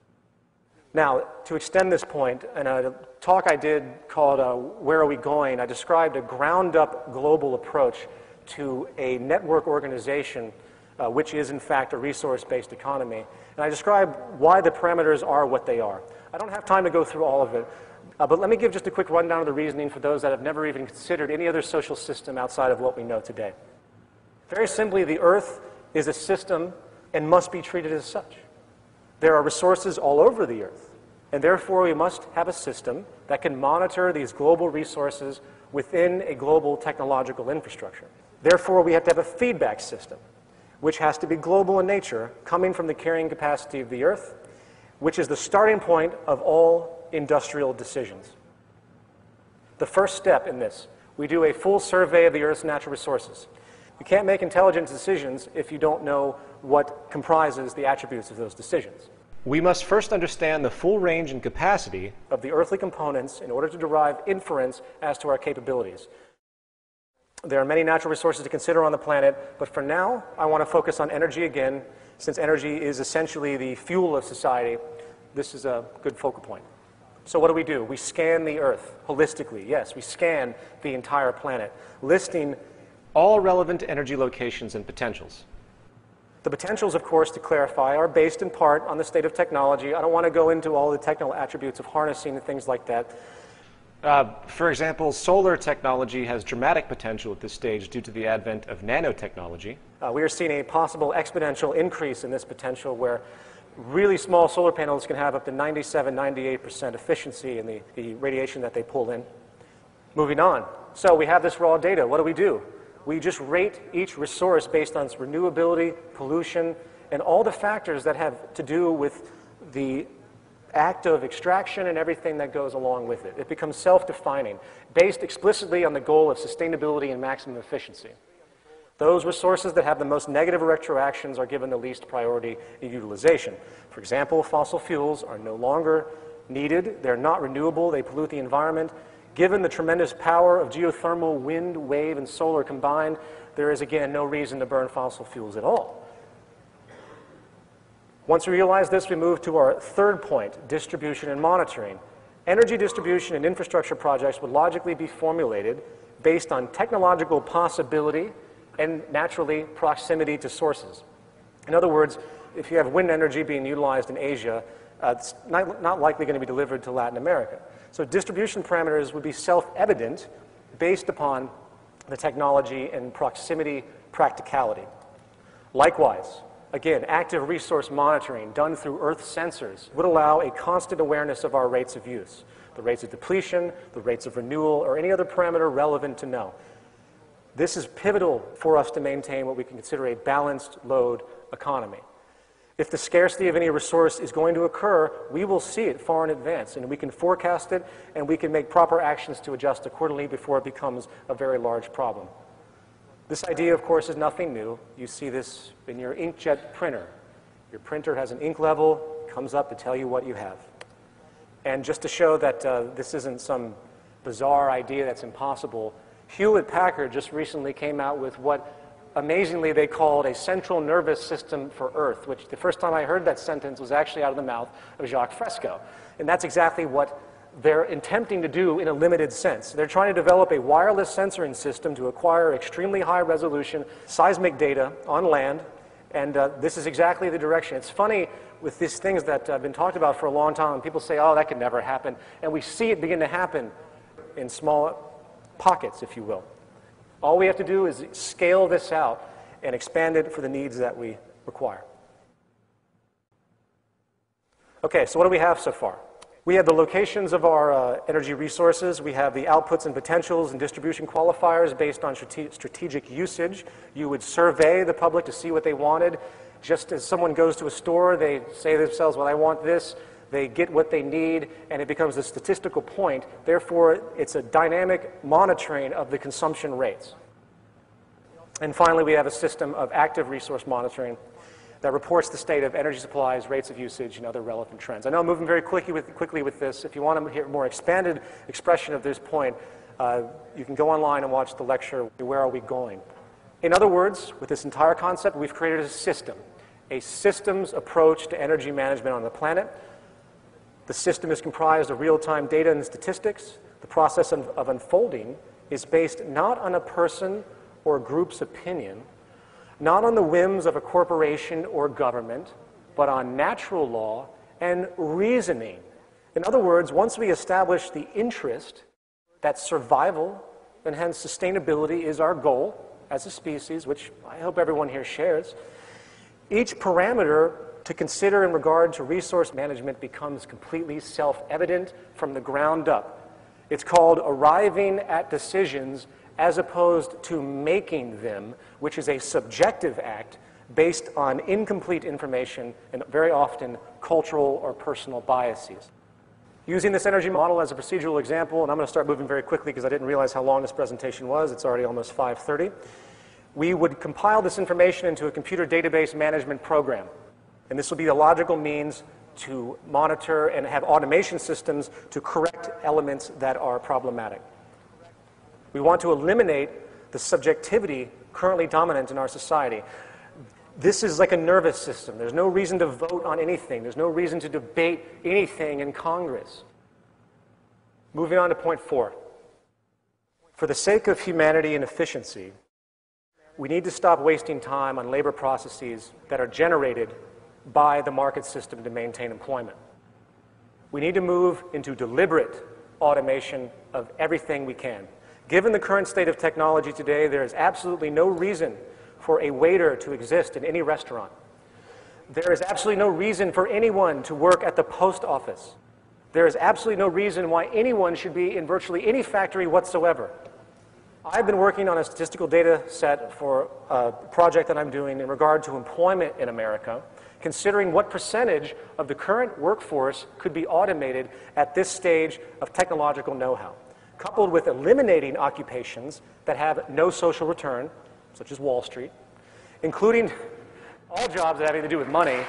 Now, to extend this point, in a talk I did called Where Are We Going?, I described a ground-up global approach to a network organization which is, in fact, a resource-based economy. And I described why the parameters are what they are. I don't have time to go through all of it, but let me give just a quick rundown of the reasoning for those that have never even considered any other social system outside of what we know today. Very simply, the Earth is a system and must be treated as such. There are resources all over the Earth, and therefore we must have a system that can monitor these global resources within a global technological infrastructure. Therefore, we have to have a feedback system, which has to be global in nature, coming from the carrying capacity of the Earth, which is the starting point of all industrial decisions. The first step in this, we do a full survey of the Earth's natural resources. You can't make intelligent decisions if you don't know what comprises the attributes of those decisions. We must first understand the full range and capacity of the earthly components in order to derive inference as to our capabilities. There are many natural resources to consider on the planet, but for now, I want to focus on energy again. Since energy is essentially the fuel of society, this is a good focal point. So what do? We scan the Earth holistically. Yes, we scan the entire planet, listing all relevant energy locations and potentials. The potentials, of course, to clarify, are based in part on the state of technology. I don't want to go into all the technical attributes of harnessing and things like that. For example, solar technology has dramatic potential at this stage due to the advent of nanotechnology. We are seeing a possible exponential increase in this potential where really small solar panels can have up to 97-98% efficiency in the radiation that they pull in. Moving on. So we have this raw data. What do? We just rate each resource based on its renewability, pollution, and all the factors that have to do with the act of extraction and everything that goes along with it. It becomes self-defining, based explicitly on the goal of sustainability and maximum efficiency. Those resources that have the most negative retroactions are given the least priority in utilization. For example, fossil fuels are no longer needed. They're not renewable. They pollute the environment. Given the tremendous power of geothermal, wind, wave, and solar combined, there is, again, no reason to burn fossil fuels at all. Once we realize this, we move to our third point, distribution and monitoring. Energy distribution and infrastructure projects would logically be formulated based on technological possibility and, naturally, proximity to sources. In other words, if you have wind energy being utilized in Asia, it's not likely going to be delivered to Latin America. So distribution parameters would be self-evident based upon the technology and proximity practicality. Likewise, Again, active resource monitoring done through Earth sensors would allow a constant awareness of our rates of use, the rates of depletion, the rates of renewal, or any other parameter relevant to know. This is pivotal for us to maintain what we can consider a balanced load economy. If the scarcity of any resource is going to occur, we will see it far in advance, and we can forecast it, and we can make proper actions to adjust accordingly before it becomes a very large problem. This idea, of course, is nothing new. You see this in your inkjet printer. Your printer has an ink level, comes up to tell you what you have. And just to show that this isn't some bizarre idea that's impossible, Hewlett-Packard just recently came out with what amazingly they called a central nervous system for Earth, which the first time I heard that sentence was actually out of the mouth of Jacques Fresco. And that's exactly what they're attempting to do in a limited sense. They're trying to develop a wireless sensoring system to acquire extremely high resolution seismic data on land, and this is exactly the direction. It's funny with these things that have been talked about for a long time, people say, oh, that could never happen, and we see it begin to happen in small pockets, if you will. All we have to do is scale this out and expand it for the needs that we require. Okay, so what do we have so far? We have the locations of our energy resources. We have the outputs and potentials and distribution qualifiers based on strategic usage. You would survey the public to see what they wanted. Just as someone goes to a store, they say to themselves, well, I want this. They get what they need, and it becomes a statistical point. Therefore, it's a dynamic monitoring of the consumption rates. And finally, we have a system of active resource monitoring that reports the state of energy supplies, rates of usage, and other relevant trends. I know I'm moving very quickly with this. If you want to hear a more expanded expression of this point, you can go online and watch the lecture, Where Are We Going? In other words, with this entire concept, we've created a systems approach to energy management on the planet. The system is comprised of real-time data and statistics. The process of unfolding is based not on a person or a group's opinion, not on the whims of a corporation or government, but on natural law and reasoning. In other words, once we establish the interest that survival and hence sustainability is our goal as a species, which I hope everyone here shares, each parameter to consider in regard to resource management becomes completely self-evident from the ground up. It's called arriving at decisions as opposed to making them, which is a subjective act based on incomplete information and very often cultural or personal biases. Using this energy model as a procedural example, and I'm going to start moving very quickly because I didn't realize how long this presentation was. It's already almost 5:30. We would compile this information into a computer database management program. And this will be the logical means to monitor and have automation systems to correct elements that are problematic. We want to eliminate the subjectivity currently dominant in our society. This is like a nervous system. There's no reason to vote on anything. There's no reason to debate anything in Congress. Moving on to point 4. For the sake of humanity and efficiency, we need to stop wasting time on labor processes that are generated by the market system to maintain employment. We need to move into deliberate automation of everything we can. Given the current state of technology today, there is absolutely no reason for a waiter to exist in any restaurant. There is absolutely no reason for anyone to work at the post office. There is absolutely no reason why anyone should be in virtually any factory whatsoever. I've been working on a statistical data set for a project that I'm doing in regard to employment in America, considering what percentage of the current workforce could be automated at this stage of technological know-how, coupled with eliminating occupations that have no social return, such as Wall Street, including all jobs that have anything to do with money.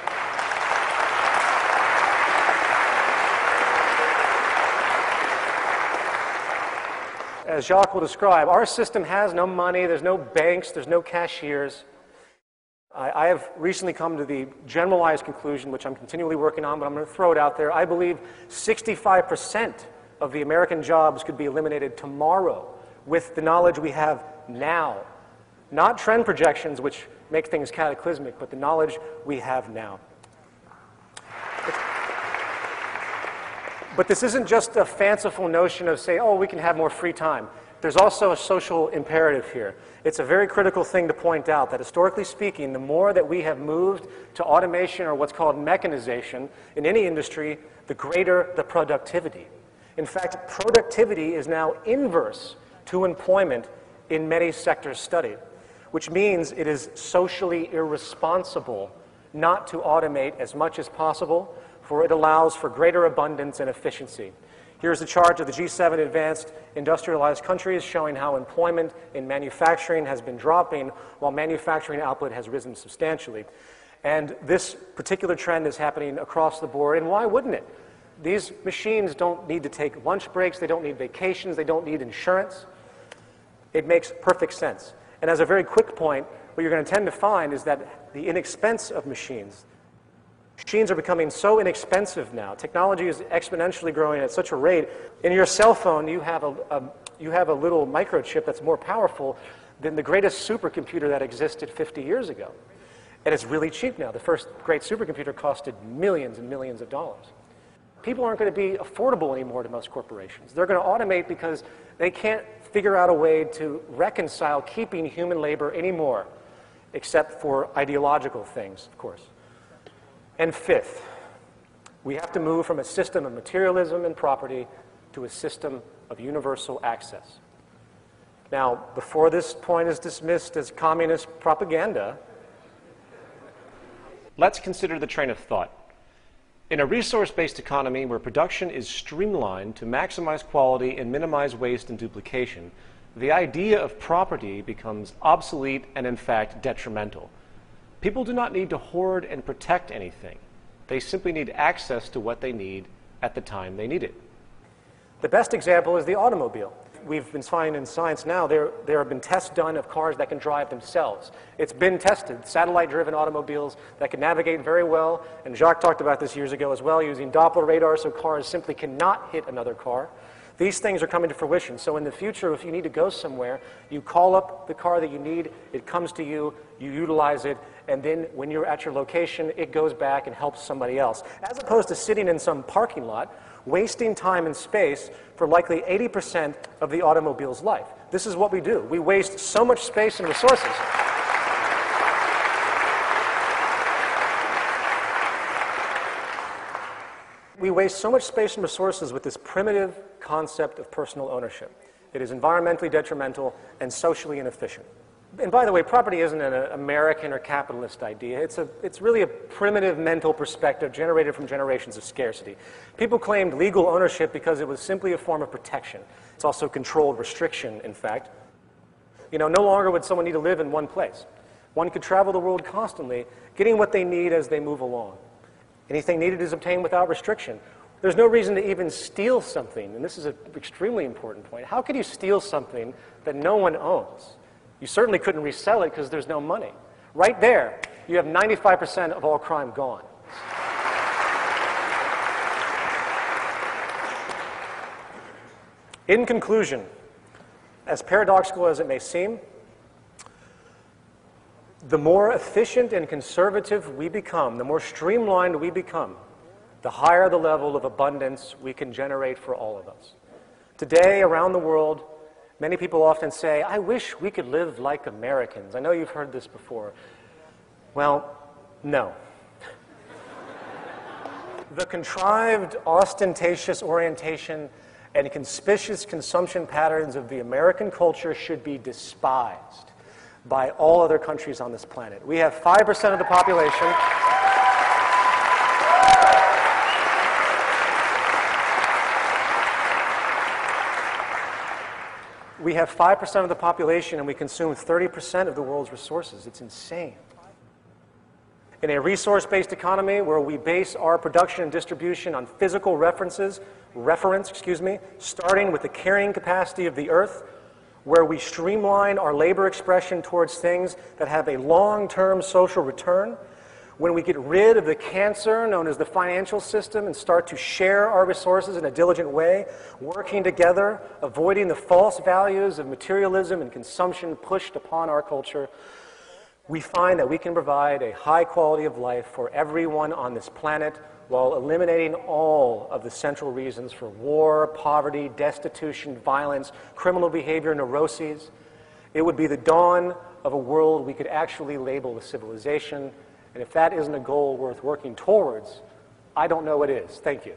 As Jacques will describe, our system has no money, there's no banks, there's no cashiers. I have recently come to the generalized conclusion, which I'm continually working on, but I'm going to throw it out there. I believe 65% of the American jobs could be eliminated tomorrow with the knowledge we have now. Not trend projections, which make things cataclysmic, but the knowledge we have now. But this isn't just a fanciful notion of, say, oh, we can have more free time. There's also a social imperative here. It's a very critical thing to point out that historically speaking, the more that we have moved to automation or what's called mechanization in any industry, the greater the productivity. In fact, productivity is now inverse to employment in many sectors studied, which means it is socially irresponsible not to automate as much as possible, for it allows for greater abundance and efficiency. Here's a chart of the G7 advanced industrialized countries showing how employment in manufacturing has been dropping while manufacturing output has risen substantially. And this particular trend is happening across the board, and why wouldn't it? These machines don't need to take lunch breaks, they don't need vacations, they don't need insurance. It makes perfect sense. And as a very quick point, what you're going to tend to find is that the inexpense of machines are becoming so inexpensive now. Technology is exponentially growing at such a rate. In your cell phone, you have a little microchip that's more powerful than the greatest supercomputer that existed 50 years ago. And it's really cheap now. The first great supercomputer costed millions and millions of dollars. People aren't going to be affordable anymore to most corporations. They're going to automate because they can't figure out a way to reconcile keeping human labor anymore, except for ideological things, of course. And fifth, we have to move from a system of materialism and property to a system of universal access. Now, before this point is dismissed as communist propaganda, let's consider the train of thought. In a resource-based economy where production is streamlined to maximize quality and minimize waste and duplication, the idea of property becomes obsolete and, in fact, detrimental. People do not need to hoard and protect anything. They simply need access to what they need at the time they need it. The best example is the automobile. We've been finding in science now there have been tests done of cars that can drive themselves. It's been tested, satellite-driven automobiles that can navigate very well, and Jacques talked about this years ago as well, using Doppler radar so cars simply cannot hit another car. These things are coming to fruition, so in the future, if you need to go somewhere, you call up the car that you need, it comes to you, you utilize it, and then when you're at your location, it goes back and helps somebody else. As opposed to sitting in some parking lot, wasting time and space for likely 80% of the automobile's life. This is what we do. We waste so much space and resources. We waste so much space and resources with this primitive concept of personal ownership. It is environmentally detrimental and socially inefficient. And by the way, property isn't an American or capitalist idea. It's really a primitive mental perspective generated from generations of scarcity. People claimed legal ownership because it was simply a form of protection. It's also controlled restriction, in fact. You know, no longer would someone need to live in one place. One could travel the world constantly, getting what they need as they move along. Anything needed is obtained without restriction. There's no reason to even steal something, and this is an extremely important point. How could you steal something that no one owns? You certainly couldn't resell it because there's no money. Right there, you have 95% of all crime gone. In conclusion, as paradoxical as it may seem, the more efficient and conservative we become, the more streamlined we become, the higher the level of abundance we can generate for all of us. Today, around the world, many people often say, I wish we could live like Americans. I know you've heard this before. Well, no. The contrived, ostentatious orientation and conspicuous consumption patterns of the American culture should be despised by all other countries on this planet. We have 5% of the population. We have 5% of the population and we consume 30% of the world's resources. It's insane. In a resource-based economy where we base our production and distribution on physical reference, starting with the carrying capacity of the earth, where we streamline our labor expression towards things that have a long-term social return, when we get rid of the cancer known as the financial system and start to share our resources in a diligent way, working together, avoiding the false values of materialism and consumption pushed upon our culture, we find that we can provide a high quality of life for everyone on this planet while eliminating all of the central reasons for war, poverty, destitution, violence, criminal behavior, neuroses, it would be the dawn of a world we could actually label a civilization. And if that isn't a goal worth working towards, I don't know what is. Thank you.